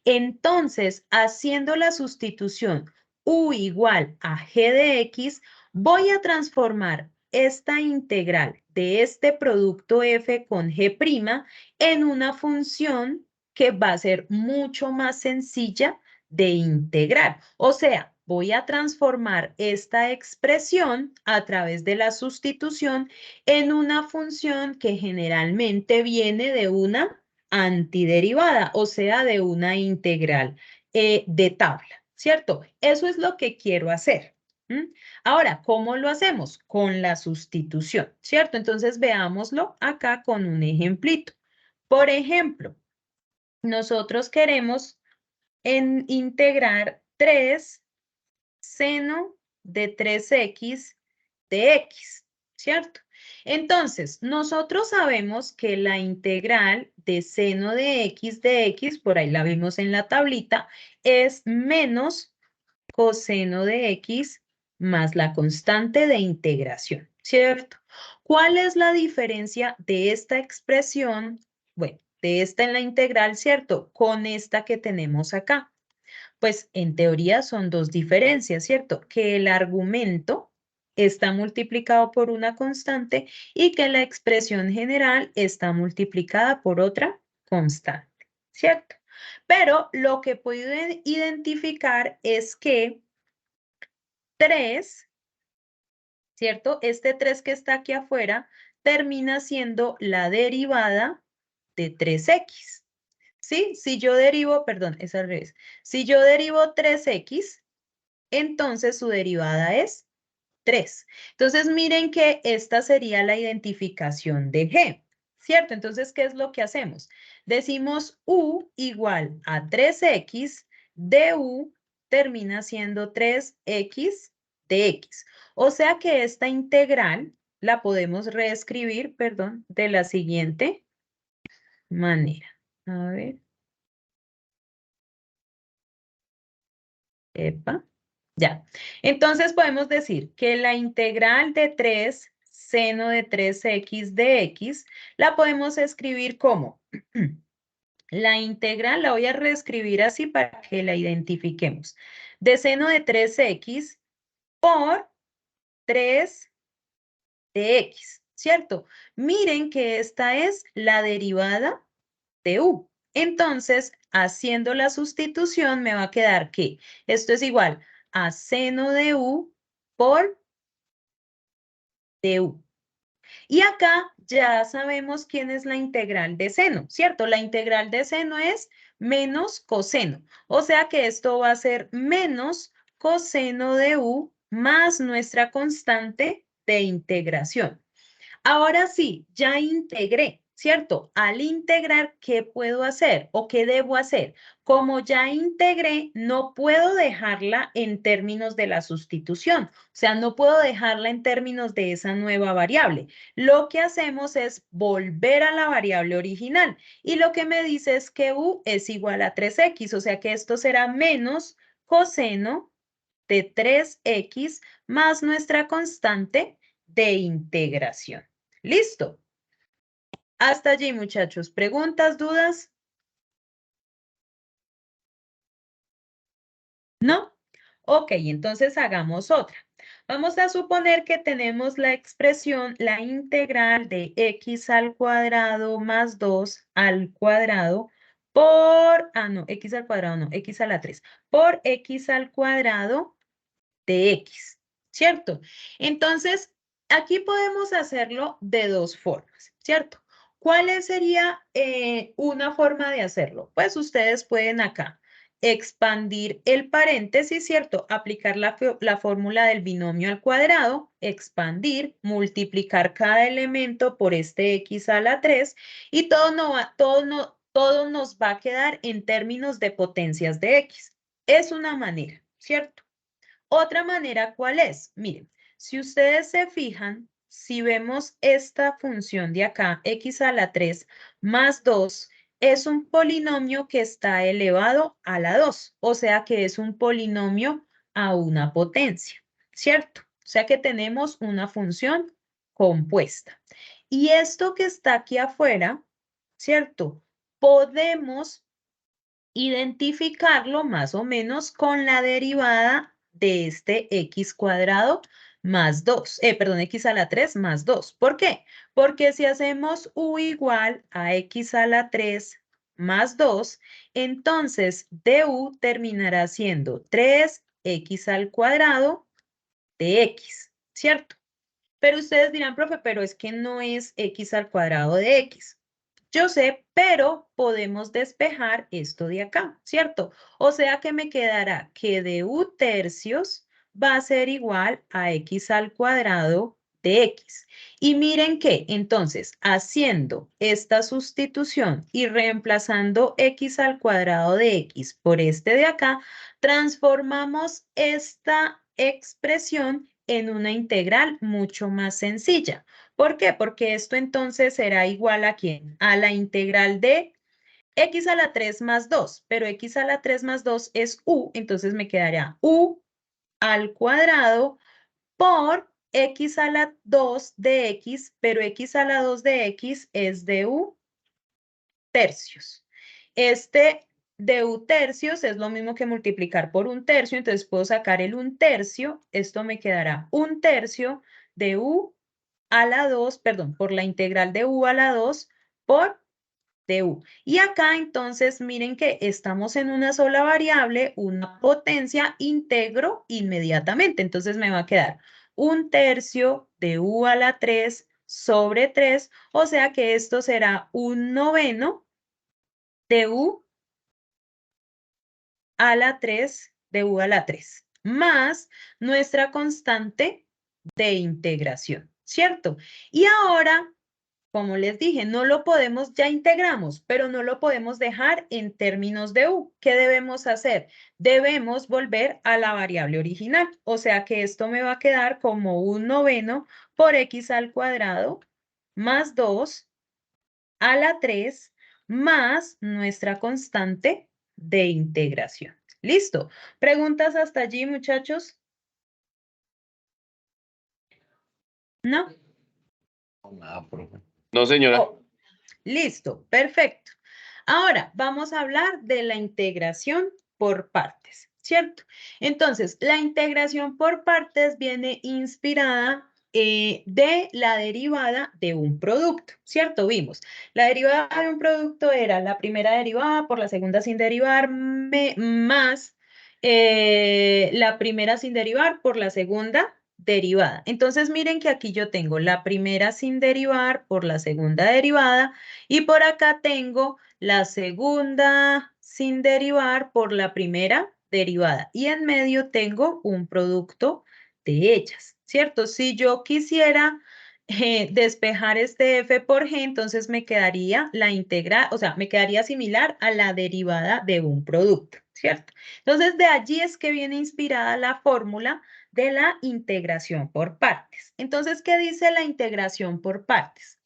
Entonces, haciendo la sustitución u igual a g de x, voy a transformar esta integral de este producto f con g' en una función que va a ser mucho más sencilla de integrar. O sea, voy a transformar esta expresión a través de la sustitución en una función que generalmente viene de una antiderivada, o sea, de una integral de tabla, ¿cierto? Eso es lo que quiero hacer. Ahora, ¿cómo lo hacemos? Con la sustitución, ¿cierto? Entonces, veámoslo acá con un ejemplito. Por ejemplo, nosotros queremos integrar 3 seno de 3x de x, ¿cierto? Entonces, nosotros sabemos que la integral de seno de x, por ahí la vimos en la tablita, es menos coseno de x más la constante de integración, ¿cierto? ¿Cuál es la diferencia de esta expresión? Bueno, de esta en la integral, ¿cierto? Con esta que tenemos acá. Pues en teoría son dos diferencias, ¿cierto? Que el argumento está multiplicado por una constante y que la expresión general está multiplicada por otra constante, ¿cierto? Pero lo que puedo identificar es que 3, ¿cierto? Este 3 que está aquí afuera termina siendo la derivada de 3x. ¿Sí? Si yo derivo, perdón, es al revés. Si yo derivo 3x, entonces su derivada es 3. Entonces, miren que esta sería la identificación de g, ¿cierto? Entonces, ¿qué es lo que hacemos? Decimos u igual a 3x, de u termina siendo 3x de x. O sea que esta integral la podemos reescribir, perdón, de la siguiente manera. A ver. Epa. Ya. Entonces podemos decir que la integral de 3 seno de 3x de x la podemos escribir como la integral, la voy a reescribir así para que la identifiquemos. De seno de 3x por 3 de x, ¿cierto? Miren que esta es la derivada de u. Entonces, haciendo la sustitución, me va a quedar que esto es igual a seno de u por du. Y acá ya sabemos quién es la integral de seno, ¿cierto? La integral de seno es menos coseno. O sea que esto va a ser menos coseno de u más nuestra constante de integración. Ahora sí, ya integré, ¿cierto? Al integrar, ¿qué puedo hacer o qué debo hacer? Como ya integré, no puedo dejarla en términos de la sustitución. O sea, no puedo dejarla en términos de esa nueva variable. Lo que hacemos es volver a la variable original. Y lo que me dice es que u es igual a 3x. O sea que esto será menos coseno de 3x más nuestra constante de integración. ¿Listo? Hasta allí, muchachos. ¿Preguntas, dudas? ¿No? Ok, entonces hagamos otra. Vamos a suponer que tenemos la expresión, la integral de x al cuadrado más 2 al cuadrado por, no, x al cuadrado no, x a la 3, por x al cuadrado de x, ¿cierto? Entonces, aquí podemos hacerlo de dos formas, ¿cierto? ¿Cuál sería una forma de hacerlo? Pues ustedes pueden acá expandir el paréntesis, ¿cierto? Aplicar la fórmula del binomio al cuadrado, expandir, multiplicar cada elemento por este x a la 3 y todo nos va a quedar en términos de potencias de x. Es una manera, ¿cierto? Otra manera, ¿cuál es? Miren, si ustedes se fijan, si vemos esta función de acá, x a la 3 más 2, es un polinomio que está elevado a la 2, o sea que es un polinomio a una potencia, ¿cierto? O sea que tenemos una función compuesta. Y esto que está aquí afuera, ¿cierto? Podemos identificarlo más o menos con la derivada de este x cuadrado más 2, perdón, x a la 3 más 2. ¿Por qué? Porque si hacemos u igual a x a la 3 más 2, entonces du terminará siendo 3x al cuadrado de x, ¿cierto? Pero ustedes dirán, profe, pero es que no es x al cuadrado de x. Yo sé, pero podemos despejar esto de acá, ¿cierto? O sea que me quedará que du tercios va a ser igual a x al cuadrado de x. Y miren que, entonces, haciendo esta sustitución y reemplazando x al cuadrado de x por este de acá, transformamos esta expresión en una integral mucho más sencilla. ¿Por qué? Porque esto entonces será igual a ¿quién? A la integral de x a la 3 más 2, pero x a la 3 más 2 es u, entonces me quedaría u al cuadrado por x a la 2 de x, pero x a la 2 de x es du tercios. Este du tercios es lo mismo que multiplicar por 1/3, entonces puedo sacar el 1/3, esto me quedará 1/3 de u a la 2, perdón, por la integral de u a la 2 por du. Y acá entonces miren que estamos en una sola variable, una potencia, integro inmediatamente. Entonces me va a quedar 1/3 de u a la 3 sobre 3, o sea que esto será 1/9 de u a la 3 de u a la 3, más nuestra constante de integración, ¿cierto? Y ahora como les dije, no lo podemos, ya integramos, pero no lo podemos dejar en términos de u. ¿Qué debemos hacer? Debemos volver a la variable original. O sea que esto me va a quedar como 1/9 por x al cuadrado más 2 a la 3 más nuestra constante de integración. ¿Listo? ¿Preguntas hasta allí, muchachos? ¿No? Nada, profe. No, señora. Oh, listo, perfecto. Ahora vamos a hablar de la integración por partes, ¿cierto? Entonces, la integración por partes viene inspirada de la derivada de un producto, ¿cierto? Vimos, la derivada de un producto era la primera derivada por la segunda sin derivar más la primera sin derivar por la segunda derivada. Entonces, miren que aquí yo tengo la primera sin derivar por la segunda derivada y por acá tengo la segunda sin derivar por la primera derivada. Y en medio tengo un producto de ellas, ¿cierto? Si yo quisiera despejar este f por g, entonces me quedaría la integral, o sea, me quedaría similar a la derivada de un producto, ¿cierto? Entonces, de allí es que viene inspirada la fórmula de la integración por partes. Entonces, ¿qué dice la integración por partes?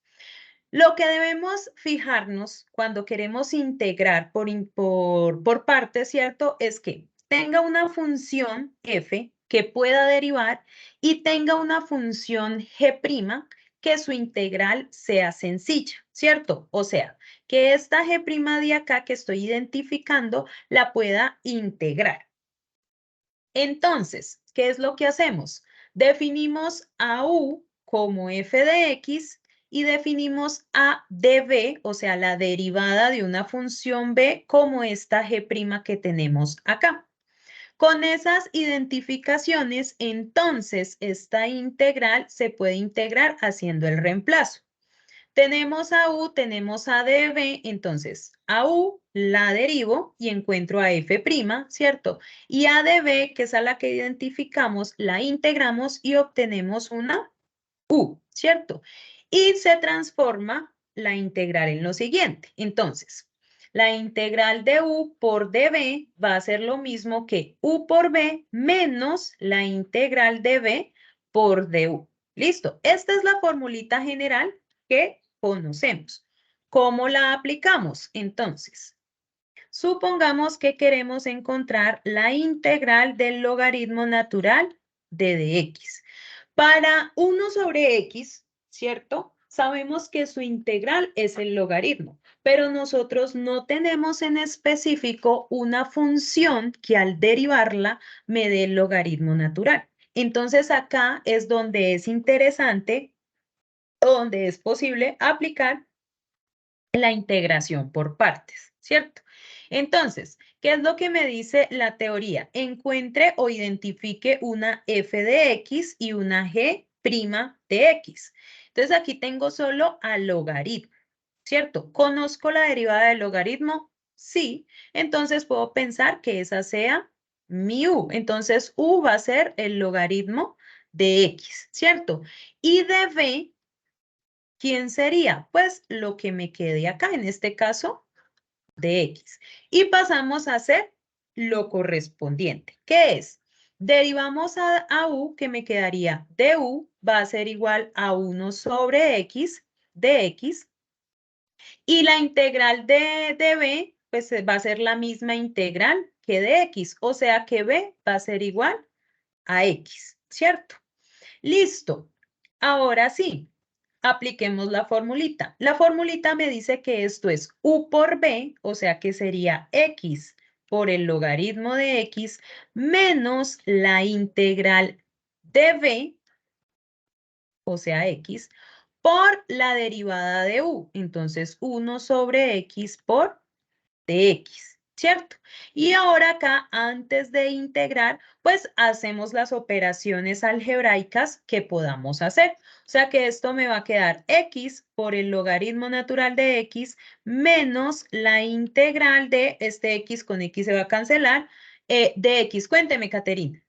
Lo que debemos fijarnos cuando queremos integrar por partes, ¿cierto? Es que tenga una función f que pueda derivar y tenga una función g' que su integral sea sencilla, ¿cierto? O sea, que esta g' de acá que estoy identificando la pueda integrar. Entonces, ¿qué es lo que hacemos? Definimos a u como f de x y definimos a de b, o sea, la derivada de una función b como esta g' que tenemos acá. Con esas identificaciones, entonces, esta integral se puede integrar haciendo el reemplazo. Tenemos a u, tenemos a db, entonces a u la derivo y encuentro a f', ¿cierto? Y a db, que es a la que identificamos, la integramos y obtenemos una u, ¿cierto? Y se transforma la integral en lo siguiente. Entonces, la integral de u por db va a ser lo mismo que u por b menos la integral de b por du. ¿Listo? Esta es la formulita general que conocemos. ¿Cómo la aplicamos? Entonces, supongamos que queremos encontrar la integral del logaritmo natural de dx. Para 1 sobre x, ¿cierto? Sabemos que su integral es el logaritmo, pero nosotros no tenemos en específico una función que al derivarla me dé el logaritmo natural. Entonces acá es donde es interesante, donde es posible aplicar la integración por partes, ¿cierto? Entonces, ¿qué es lo que me dice la teoría? Encuentre o identifique una f de x y una g' de x. Entonces, aquí tengo solo al logaritmo, ¿cierto? ¿Conozco la derivada del logaritmo? Sí. Entonces, puedo pensar que esa sea mi u. Entonces, u va a ser el logaritmo de x, ¿cierto? Y de b, ¿quién sería? Pues lo que me quede acá, en este caso, de x. Y pasamos a hacer lo correspondiente. ¿Qué es? Derivamos a u, que me quedaría du, va a ser igual a 1 sobre x de x. Y la integral de b, pues va a ser la misma integral que de x. O sea que b va a ser igual a x, ¿cierto? Listo. Ahora sí. Apliquemos la formulita. La formulita me dice que esto es u por b, o sea que sería x por el logaritmo de x menos la integral de b, o sea x, por la derivada de u. Entonces 1 sobre x por dx, ¿cierto? Y ahora acá, antes de integrar, pues hacemos las operaciones algebraicas que podamos hacer. O sea que esto me va a quedar x por el logaritmo natural de x menos la integral de este x con x se va a cancelar, de x. Cuénteme, Caterina.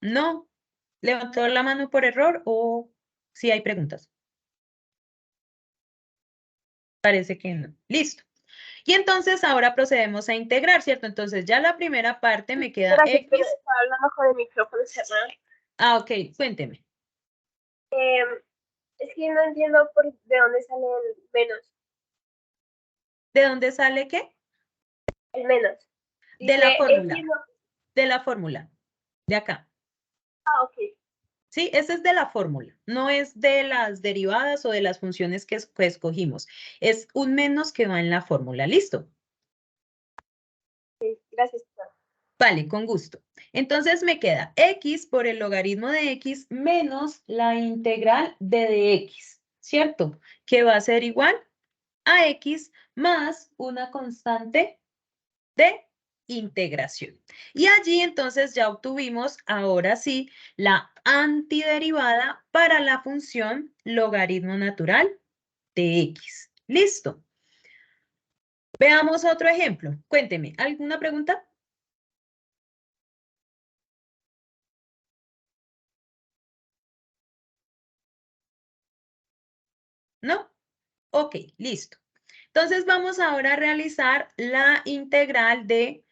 ¿No? ¿Levantó la mano por error o si hay preguntas? Parece que no. Listo. Y entonces ahora procedemos a integrar, ¿cierto? Entonces ya la primera parte me queda Gracias, X. pero estaba hablando con el micrófono cerrado. Ah, ok, cuénteme. Es que no entiendo de dónde sale el menos. ¿De dónde sale qué? El menos. De la Dice, fórmula. X no- De la fórmula. De acá. Ah, ok. Sí, ese es de la fórmula. No es de las derivadas o de las funciones que escogimos. Es un menos que va en la fórmula. ¿Listo? Sí, gracias. Vale, con gusto. Entonces me queda X por el logaritmo de X menos la integral de dx, ¿cierto? Que va a ser igual a X más una constante de integración. Y allí entonces ya obtuvimos, ahora sí, la antiderivada para la función logaritmo natural de X. ¿Listo? Veamos otro ejemplo. Cuénteme, ¿alguna pregunta? ¿No? Ok, listo. Entonces vamos ahora a realizar la integral de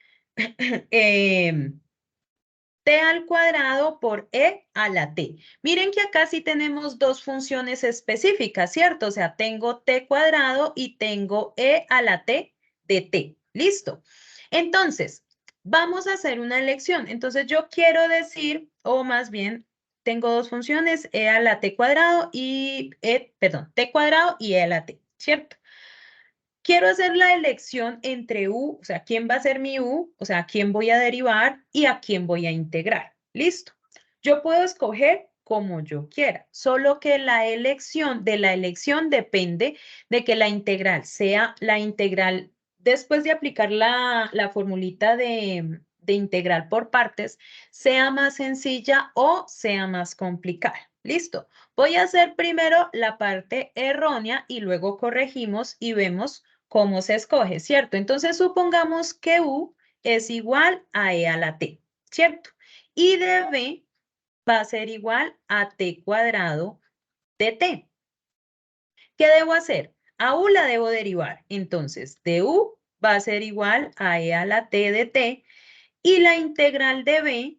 t al cuadrado por e a la t. Miren que acá sí tenemos dos funciones específicas, ¿cierto? O sea, tengo t cuadrado y tengo e a la t de t. ¿Listo? Entonces, vamos a hacer una elección. Entonces, yo quiero decir, o más bien, tengo dos funciones, e a la t cuadrado y t cuadrado y e a la t, ¿cierto? Quiero hacer la elección entre u, o sea, quién va a ser mi u, o sea, a quién voy a derivar y a quién voy a integrar. ¿Listo? Yo puedo escoger como yo quiera, solo que la elección depende de que la integral sea la integral, después de aplicar la formulita de integral por partes, sea más sencilla o sea más complicada. ¿Listo? Voy a hacer primero la parte errónea y luego corregimos y vemos cómo se escoge, ¿cierto? Entonces supongamos que u es igual a e a la t, ¿cierto? Y de b va a ser igual a t cuadrado de t. ¿Qué debo hacer? A u la debo derivar. Entonces, de u va a ser igual a e a la t de t. Y la integral de b,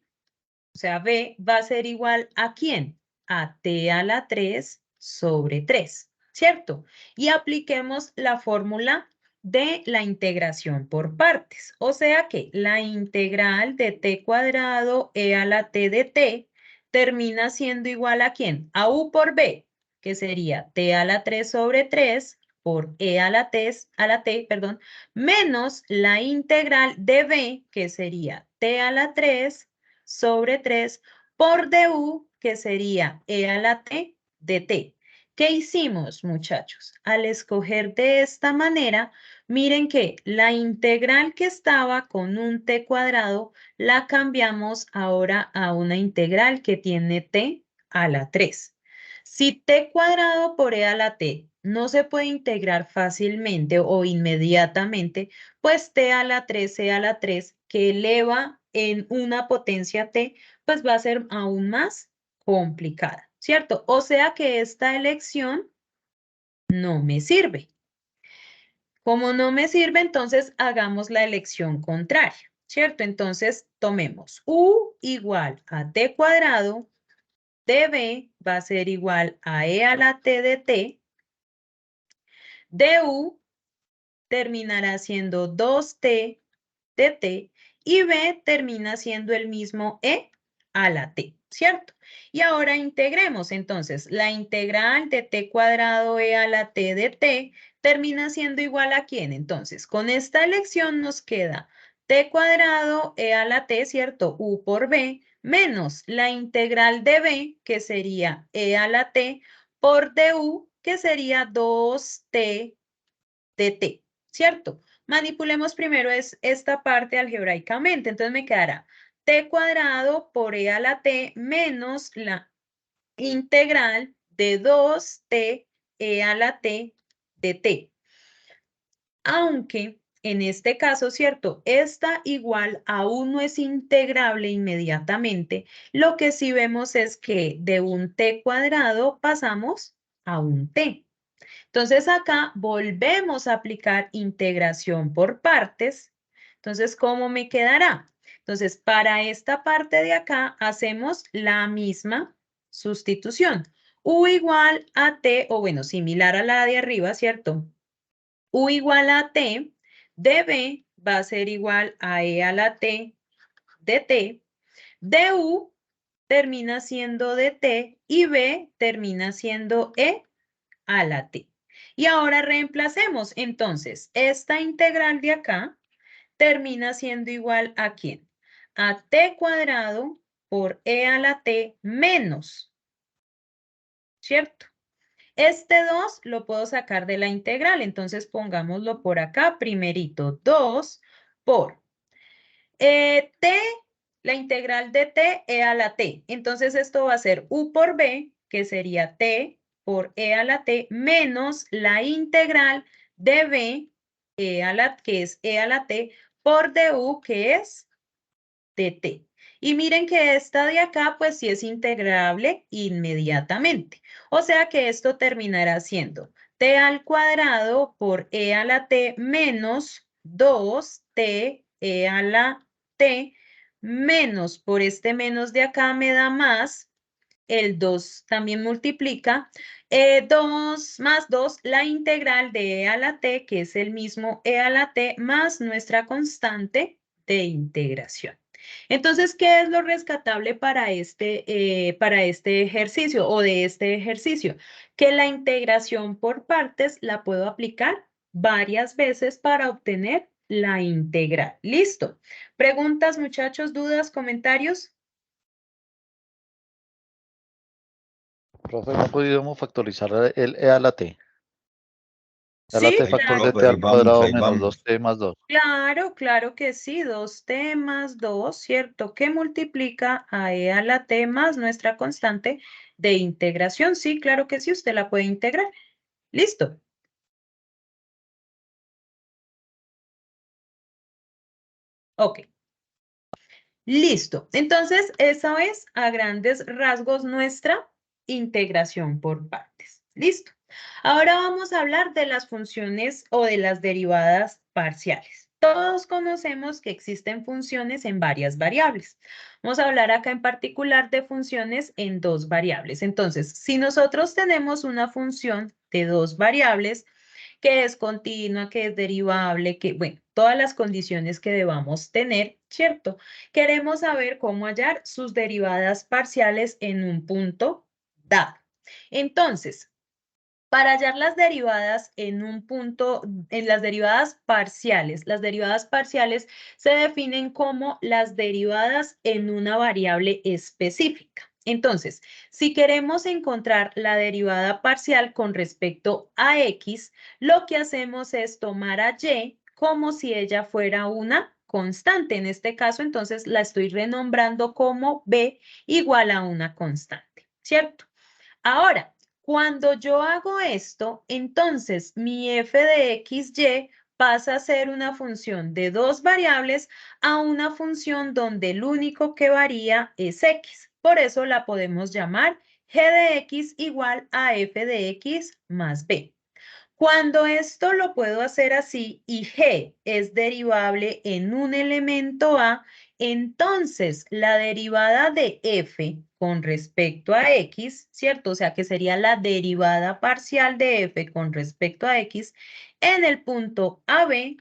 o sea, b va a ser igual a ¿quién? A t a la 3 sobre 3, ¿cierto? Y apliquemos la fórmula de la integración por partes. O sea que la integral de t cuadrado e a la t de t termina siendo igual a ¿quién? A u por b, que sería t a la 3 sobre 3 por e a la t, perdón, menos la integral de b, que sería t a la 3 sobre 3 por du, que sería e a la t de t. ¿Qué hicimos, muchachos? Al escoger de esta manera, miren que la integral que estaba con un t cuadrado, la cambiamos ahora a una integral que tiene t a la 3. Si t cuadrado por e a la t no se puede integrar fácilmente o inmediatamente, pues t a la 3, e a la 3, que eleva en una potencia t, pues va a ser aún más complicada, ¿cierto? O sea que esta elección no me sirve. Como no me sirve, entonces hagamos la elección contraria, ¿cierto? Entonces tomemos u igual a t cuadrado, db va a ser igual a e a la t de t, du terminará siendo 2t de t y b termina siendo el mismo e a la t, ¿cierto? Y ahora integremos, entonces, la integral de t cuadrado e a la t de t termina siendo igual a ¿quién? Entonces, con esta elección nos queda t cuadrado e a la t, ¿cierto? U por b, menos la integral de b, que sería e a la t, por du, que sería 2t de t, ¿cierto? Manipulemos primero esta parte algebraicamente. Entonces me quedará t cuadrado por e a la t menos la integral de 2t e a la t de t. Aunque en este caso, ¿cierto? Esta igual aún no es integrable inmediatamente. Lo que sí vemos es que de un t cuadrado pasamos a un t. Entonces acá volvemos a aplicar integración por partes. Entonces, ¿cómo me quedará? Entonces, para esta parte de acá hacemos la misma sustitución. U igual a t, o bueno, similar a la de arriba, ¿cierto? U igual a t de b va a ser igual a e a la t de t. Du termina siendo de t y b termina siendo e a la t. Y ahora reemplacemos. Entonces, esta integral de acá termina siendo igual a ¿quién? A t cuadrado por e a la t menos, ¿cierto? Este 2 lo puedo sacar de la integral, entonces pongámoslo por acá primerito. 2 por t, la integral de t, e a la t. Entonces esto va a ser u por b, que sería t por e a la t, menos la integral de b, que es e a la t, por du, que es dt. Y miren que esta de acá, pues sí es integrable inmediatamente. O sea que esto terminará siendo t al cuadrado por e a la t menos 2t e a la t menos, por este menos de acá me da más, el 2 también multiplica, 2 más 2, la integral de e a la t, que es el mismo e a la t, más nuestra constante de integración. Entonces, ¿qué es lo rescatable para este ejercicio o de este ejercicio? Que la integración por partes la puedo aplicar varias veces para obtener la integral. ¿Listo? ¿Preguntas, muchachos, dudas, comentarios? Profe, no podíamos factorizar el e a la t. E a la Sí, t factor de claro. t al cuadrado menos 2t más 2. Claro, claro que sí, 2t más 2, ¿cierto? Que multiplica a e a la t más nuestra constante de integración. Sí, claro que sí, usted la puede integrar. ¿Listo? Ok. Listo. Entonces, esa es a grandes rasgos nuestra integración por partes. Listo. Ahora vamos a hablar de las funciones o de las derivadas parciales. Todos conocemos que existen funciones en varias variables. Vamos a hablar acá en particular de funciones en dos variables. Entonces, si nosotros tenemos una función de dos variables, que es continua, que es derivable, que, bueno, todas las condiciones que debamos tener, ¿cierto? Queremos saber cómo hallar sus derivadas parciales en un punto dado. Entonces, para hallar las derivadas en un punto, en las derivadas parciales se definen como las derivadas en una variable específica. Entonces, si queremos encontrar la derivada parcial con respecto a x, lo que hacemos es tomar a y como si ella fuera una constante. En este caso, entonces, la estoy renombrando como b igual a una constante, ¿cierto? Ahora, cuando yo hago esto, entonces mi f de xy pasa a ser una función de dos variables a una función donde el único que varía es x. Por eso la podemos llamar g de x igual a f de x más b. Cuando esto lo puedo hacer así y g es derivable en un elemento a, entonces la derivada de f con respecto a x, ¿cierto? O sea que sería la derivada parcial de f con respecto a x en el punto AB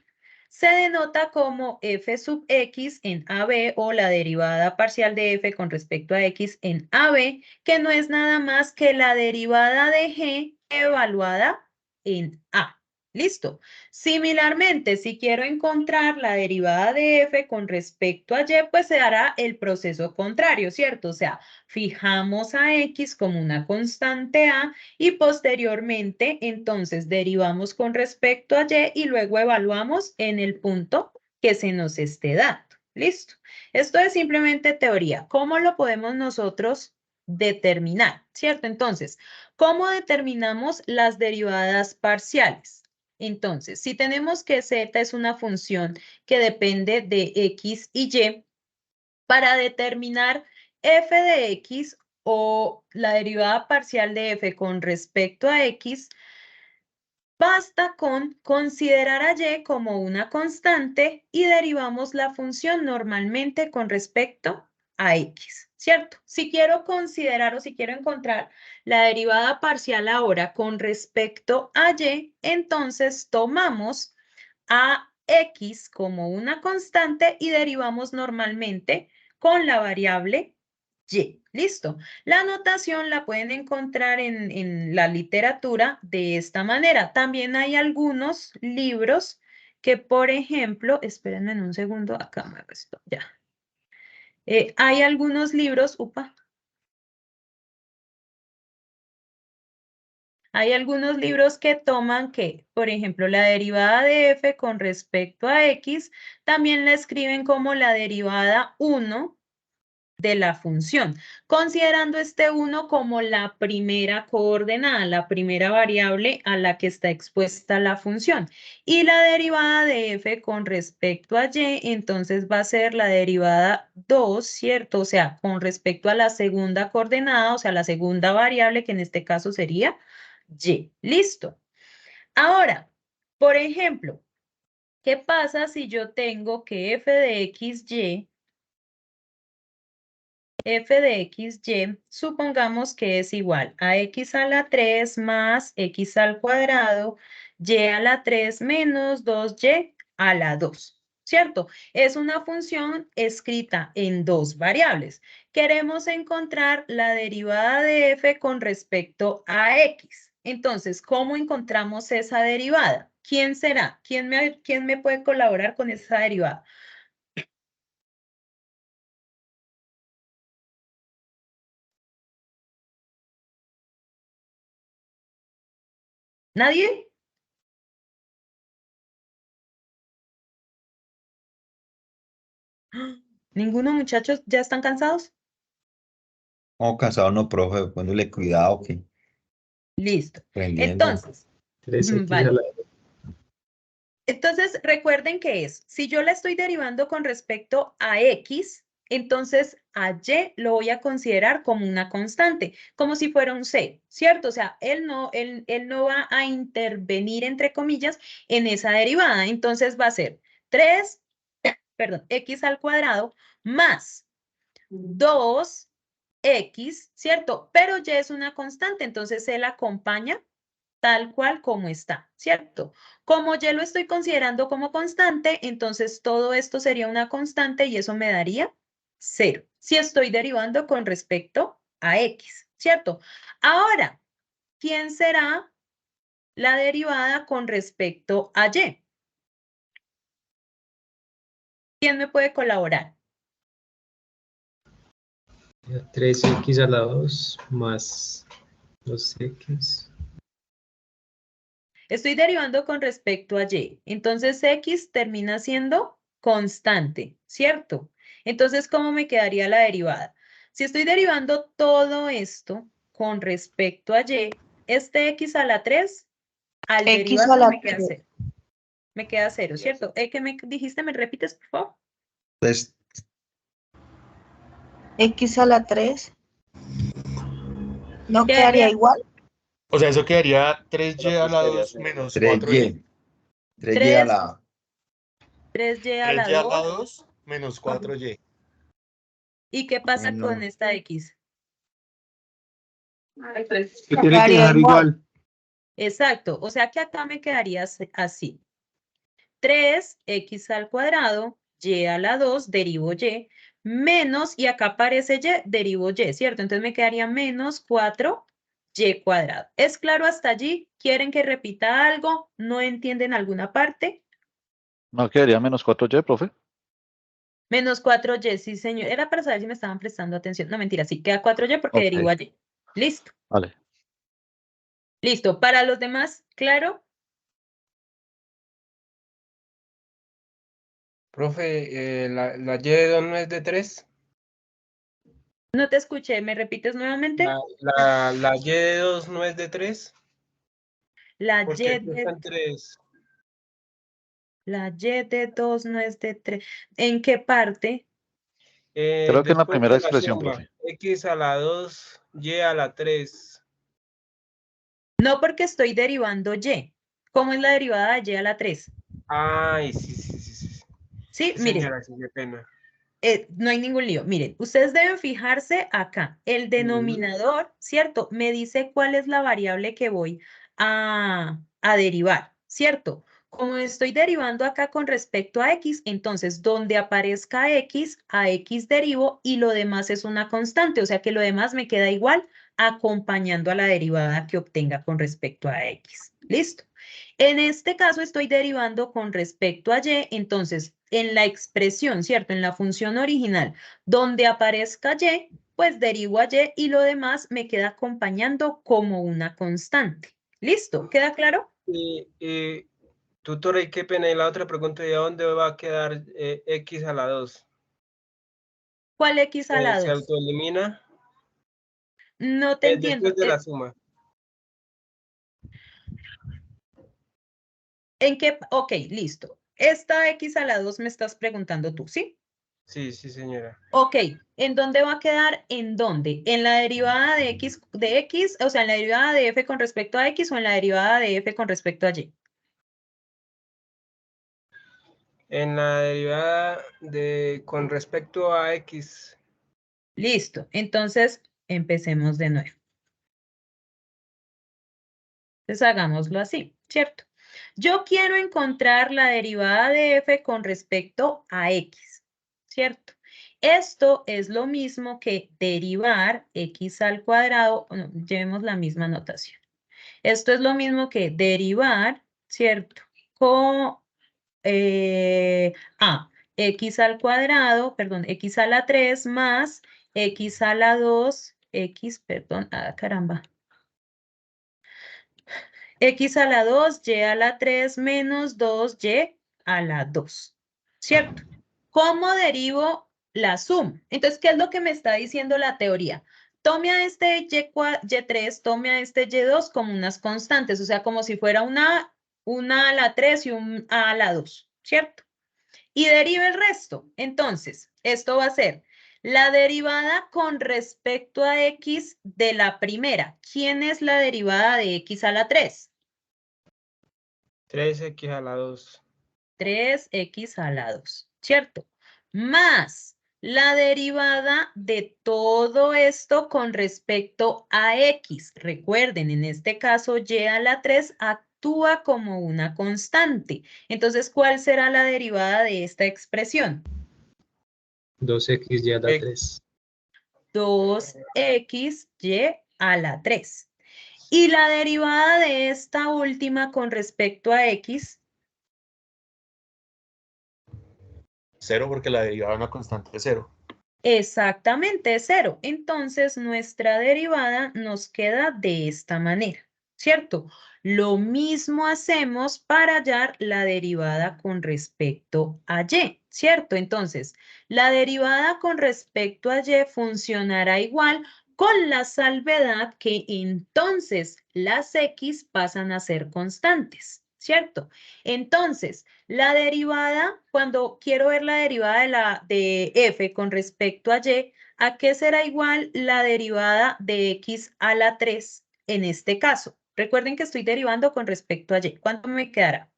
se denota como f sub x en AB o la derivada parcial de f con respecto a x en AB, que no es nada más que la derivada de g evaluada en A. ¿Listo? Similarmente, si quiero encontrar la derivada de f con respecto a y, pues se hará el proceso contrario, ¿cierto? O sea, fijamos a x como una constante a y posteriormente, entonces, derivamos con respecto a y luego evaluamos en el punto que se nos esté dando. ¿Listo? Esto es simplemente teoría. ¿Cómo lo podemos nosotros determinar? ¿Cierto? Entonces, ¿cómo determinamos las derivadas parciales? Entonces, si tenemos que z es una función que depende de x y y, para determinar f de x o la derivada parcial de f con respecto a x, basta con considerar a y como una constante y derivamos la función normalmente con respecto a x, ¿cierto? Si quiero considerar o si quiero encontrar la derivada parcial ahora con respecto a y, entonces tomamos a x como una constante y derivamos normalmente con la variable y. Listo. La notación la pueden encontrar en la literatura de esta manera. También hay algunos libros que, por ejemplo, espérenme en un segundo, acá me hago esto, ya. Hay algunos libros, hay algunos libros que toman que, por ejemplo, la derivada de f con respecto a x, también la escriben como la derivada 1 de la función, considerando este 1 como la primera coordenada, la primera variable a la que está expuesta la función. Y la derivada de f con respecto a y, entonces va a ser la derivada 2, ¿cierto? O sea, con respecto a la segunda coordenada, o sea, la segunda variable, que en este caso sería y. Listo. Ahora, por ejemplo, ¿qué pasa si yo tengo que f de x, y, supongamos que es igual a x a la 3 más x al cuadrado, y a la 3 menos 2y a la 2, ¿cierto? Es una función escrita en dos variables. Queremos encontrar la derivada de f con respecto a x. Entonces, ¿cómo encontramos esa derivada? ¿Quién será? ¿Quién me puede colaborar con esa derivada? ¿Nadie? ¿Ninguno, muchachos? ¿Ya están cansados? Oh, cansado no, profe, ponle cuidado que Listo. aprendiendo. Entonces, 3x a vale. la Entonces, recuerden que es, si yo la estoy derivando con respecto a x, entonces a y lo voy a considerar como una constante, como si fuera un c, ¿cierto? O sea, él no va a intervenir, entre comillas, en esa derivada. Entonces va a ser 3, perdón, x al cuadrado más 2x, ¿cierto? Pero y es una constante, entonces él acompaña tal cual como está, ¿cierto? Como ya lo estoy considerando como constante, entonces todo esto sería una constante y eso me daría 0, si estoy derivando con respecto a x, ¿cierto? Ahora, ¿quién será la derivada con respecto a y? ¿Quién me puede colaborar? 3x a la 2 más 2x. Estoy derivando con respecto a y. Entonces, x termina siendo constante, ¿cierto? Entonces, ¿cómo me quedaría la derivada? Si estoy derivando todo esto con respecto a y, este x a la 3, al X a derivarlo la me queda 3. 0. Me queda 0, ¿cierto? ¿Qué me dijiste? ¿Me repites, por favor? Entonces, X a la 3. ¿No Quedaría quedaría igual? O sea, eso quedaría 3y a Pues la quedaría 2 cero. menos 4y. 3y a la 3y a la 3y a la 2. 2 menos 4y. ¿Y qué pasa menos. con esta x? Que tiene que Quedaría dejar igual. igual. Exacto, o sea que acá me quedaría así. 3x al cuadrado, y a la 2, derivo y, menos, y acá aparece y, derivo y, ¿cierto? Entonces me quedaría menos 4y cuadrado. ¿Es claro hasta allí? ¿Quieren que repita algo? ¿No entienden alguna parte? ¿No quedaría menos 4y, profe? Menos 4y, sí, señor. Era para saber si me estaban prestando atención. No, mentira, sí, queda 4y porque Ok, derivo a y. Listo, vale. listo. Para los demás, ¿claro? Profe, la Y2 no es de 3. No te escuché, ¿me repites nuevamente? La Y2 no es de 3. La Porque y aquí están 3. La y de 2 no es de 3. ¿En qué parte? Creo que en la Después primera de la expresión, suma, profe. X a la 2, Y a la 3. No, porque estoy derivando y. ¿Cómo es la derivada de y a la 3? Ay, sí. Sí, Sí, miren, señora, sí, qué pena. no hay ningún lío. Miren, ustedes deben fijarse acá. El denominador, ¿cierto? Me dice cuál es la variable que voy a derivar, ¿cierto? Como estoy derivando acá con respecto a x, entonces donde aparezca x, a x derivo y lo demás es una constante, o sea que lo demás me queda igual acompañando a la derivada que obtenga con respecto a x. ¿Listo? En este caso estoy derivando con respecto a y, entonces en la expresión, ¿cierto? En la función original, donde aparezca y, pues derivo a y y lo demás me queda acompañando como una constante. ¿Listo? ¿Queda claro? Tutora, y qué pena. Y la otra pregunta, ¿de dónde va a quedar X a la 2? ¿Cuál x a la ¿Se 2? autoelimina? No te entiendo. Después de la suma. ¿En qué? Ok, listo. Esta x a la 2 me estás preguntando tú, ¿sí? Sí, señora. Ok, ¿en dónde va a quedar? ¿En dónde? ¿En la derivada de x, o sea, en la derivada de f con respecto a x o en la derivada de f con respecto a y? En la derivada con respecto a X. Listo, entonces empecemos de nuevo. Entonces hagámoslo así, ¿cierto? Yo quiero encontrar la derivada de f con respecto a x, ¿cierto? Esto es lo mismo que derivar x al cuadrado, no, llevemos la misma notación. Esto es lo mismo que derivar, ¿cierto? Con x al cuadrado, perdón, x a la 3 más x a la 2, caramba. X a la 2, y a la 3 menos 2y a la 2, ¿cierto? ¿Cómo derivo la suma? Entonces, ¿qué es lo que me está diciendo la teoría? Tome a este y3, tome a este y2 como unas constantes, o sea, como si fuera una a la 3 y un a la 2, ¿cierto? Y derive el resto. Entonces, esto va a ser la derivada con respecto a x de la primera. ¿Quién es la derivada de x a la 3? 3x a la 2. 3x a la 2, ¿cierto? Más la derivada de todo esto con respecto a x. Recuerden, en este caso, y a la 3 actúa como una constante. Entonces, ¿cuál será la derivada de esta expresión? 2x y a la 3. 2xy a la 3. Y la derivada de esta última con respecto a x. 0 porque la derivada de una constante es 0. Exactamente, 0. Entonces, nuestra derivada nos queda de esta manera, ¿cierto? Lo mismo hacemos para hallar la derivada con respecto a y, ¿cierto? Entonces, la derivada con respecto a y funcionará igual con la salvedad que entonces las x pasan a ser constantes, ¿cierto? Entonces, la derivada, cuando quiero ver la derivada de f con respecto a y, ¿a qué será igual la derivada de x a la 3 en este caso? Recuerden que estoy derivando con respecto a y. ¿Cuánto me quedará?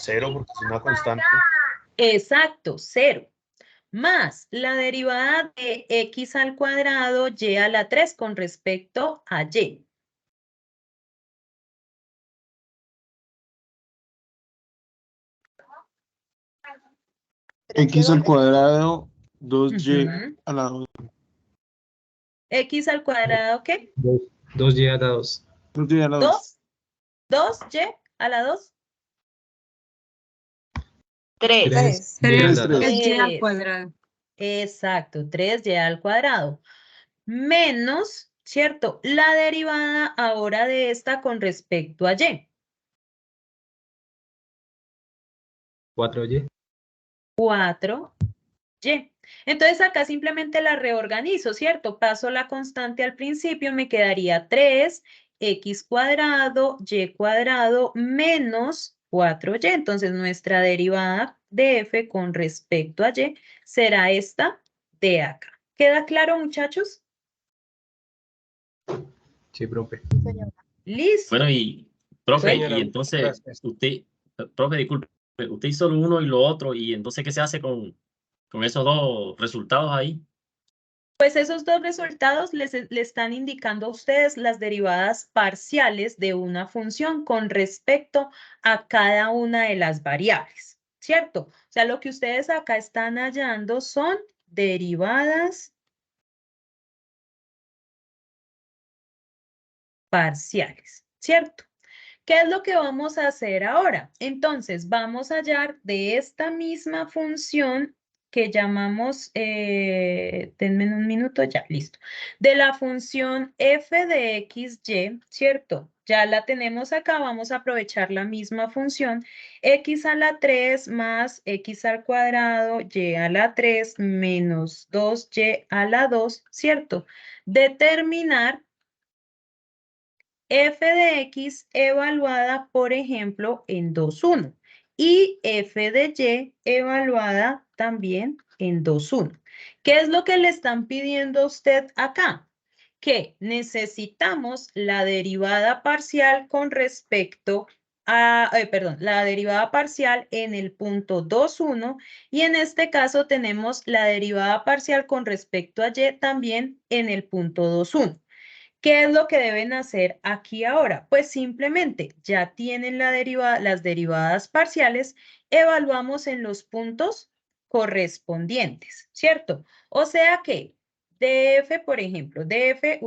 0 porque es una constante. Exacto, 0. Más la derivada de x al cuadrado y a la 3 con respecto a y. X al cuadrado, 2y a la 2. ¿X al cuadrado qué? 2y a la 2. 2y a la 2. 2y a la 2. 3. 3y al cuadrado. Exacto, 3y al cuadrado. Menos, ¿cierto? La derivada ahora de esta con respecto a y. 4y. 4y. Entonces acá simplemente la reorganizo, ¿cierto? Paso la constante al principio, me quedaría 3x cuadrado, y cuadrado, menos 4y. Entonces, nuestra derivada de f con respecto a y será esta de acá. ¿Queda claro, muchachos? Sí, profe. Listo. Bueno, y profe, Señora, y entonces gracias. usted, profe, disculpe, usted hizo lo uno y lo otro, y entonces, ¿qué se hace con esos dos resultados ahí? Pues esos dos resultados le están indicando a ustedes las derivadas parciales de una función con respecto a cada una de las variables, ¿cierto? O sea, lo que ustedes acá están hallando son derivadas parciales, ¿cierto? ¿Qué es lo que vamos a hacer ahora? Entonces, vamos a hallar de esta misma función que llamamos, denme un minuto, ya, listo. De la función f de xy, ¿cierto? Ya la tenemos acá, vamos a aprovechar la misma función, x a la 3 más x al cuadrado, y a la 3 menos 2y a la 2, ¿cierto? Determinar f de x evaluada, por ejemplo, en 2,1 y f de y evaluada también en 2,1. ¿Qué es lo que le están pidiendo a usted acá? Que necesitamos la derivada parcial con respecto a, perdón, la derivada parcial en el punto 2,1 y en este caso tenemos la derivada parcial con respecto a y también en el punto 2,1. ¿Qué es lo que deben hacer aquí ahora? Pues simplemente ya tienen las derivadas parciales, evaluamos en los puntos correspondientes, ¿cierto? O sea que df, por ejemplo, df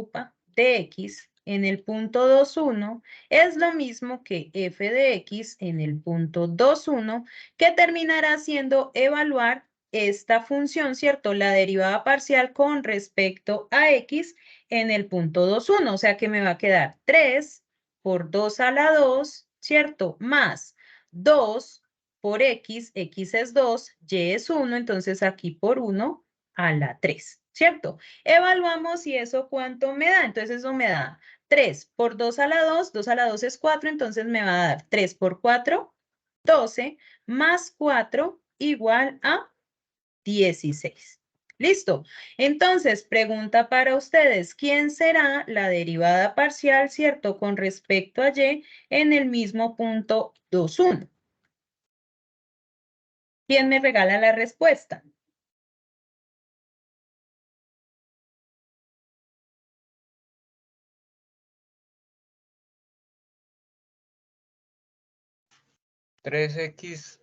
de x en el punto 2,1 es lo mismo que f de x en el punto 2,1, que terminará siendo evaluar esta función, ¿cierto? La derivada parcial con respecto a x en el punto 2,1, o sea que me va a quedar 3 por 2 a la 2, ¿cierto? Más 2 por x es 2, y es 1, entonces aquí por 1 a la 3, ¿cierto? Evaluamos y eso cuánto me da, entonces eso me da 3 por 2 a la 2, 2 a la 2 es 4, entonces me va a dar 3 por 4, 12, más 4 igual a 16. Listo. Entonces, pregunta para ustedes, ¿quién será la derivada parcial, cierto, con respecto a y en el mismo punto 2,1? ¿Quién me regala la respuesta? Tres x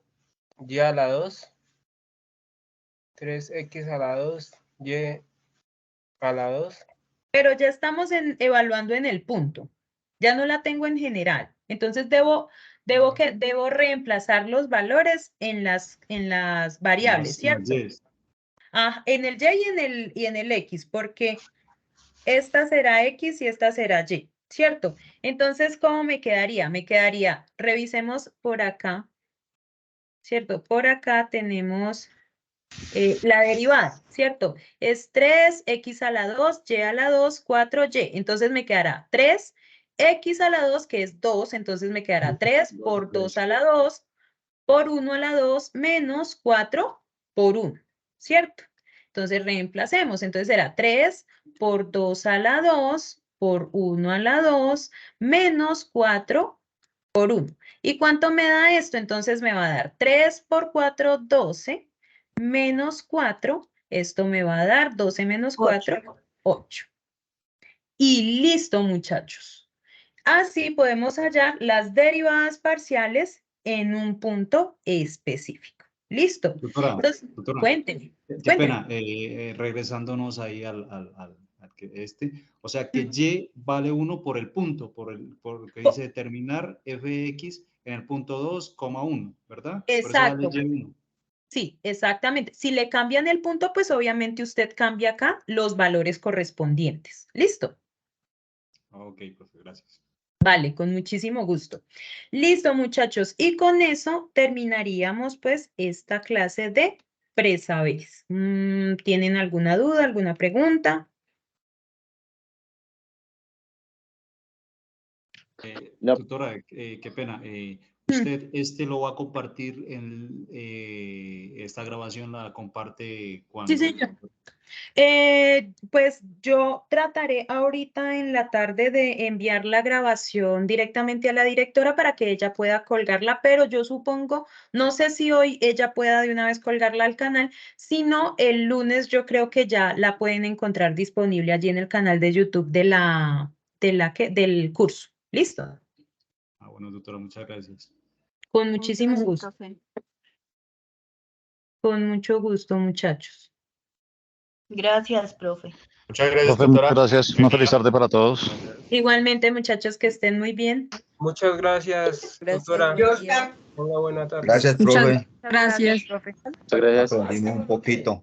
y a la 2. 3x a la 2, y a la 2. Pero ya estamos evaluando en el punto. Ya no la tengo en general. Entonces debo reemplazar los valores en las variables, ¿cierto? Ah, en el y y en el x, porque esta será x y esta será y, ¿cierto? Entonces, ¿cómo me quedaría? Me quedaría, revisemos por acá, ¿cierto? Por acá tenemos la derivada, ¿cierto? Es 3x a la 2, y a la 2, 4y. Entonces me quedará 3x a la 2, que es 2, entonces me quedará 3 por 2 a la 2, por 1 a la 2, menos 4 por 1, ¿cierto? Entonces reemplacemos, entonces será 3 por 2 a la 2, por 1 a la 2, menos 4 por 1. ¿Y cuánto me da esto? Entonces me va a dar 3 por 4, 12, menos 4, esto me va a dar 12 menos 4, 8. Y listo, muchachos. Así podemos hallar las derivadas parciales en un punto específico. ¿Listo? Doctora, Entonces, doctora, cuénteme. qué pena, regresándonos ahí o sea que y vale 1 por el punto, por lo que dice determinar f de x en el punto 2,1, ¿verdad? Por eso vale Exacto. y1. Sí, exactamente. Si le cambian el punto, pues obviamente usted cambia acá los valores correspondientes. ¿Listo? Ok, profe, gracias. Vale, con muchísimo gusto. Listo, muchachos. Y con eso terminaríamos pues esta clase de presaberes. ¿Tienen alguna duda, alguna pregunta? Doctora, qué pena. Usted lo va a compartir esta grabación la comparte cuando. Sí, señor. Pues yo trataré ahorita en la tarde de enviar la grabación directamente a la directora para que ella pueda colgarla, pero yo supongo, no sé si hoy ella pueda de una vez colgarla al canal, si no, el lunes yo creo que ya la pueden encontrar disponible allí en el canal de YouTube del curso. ¿Listo? Bueno, doctora, muchas gracias. Con muchísimo gusto. Con mucho gusto, muchachos. Gracias, profe. Muchas gracias, Profe, doctora. muchas gracias. Una feliz tarde para todos. Igualmente, muchachos, que estén muy bien. Muchas gracias, doctora. Una buena tarde. Gracias, profe. Gracias, profe. Muchas gracias. Aprendimos un poquito.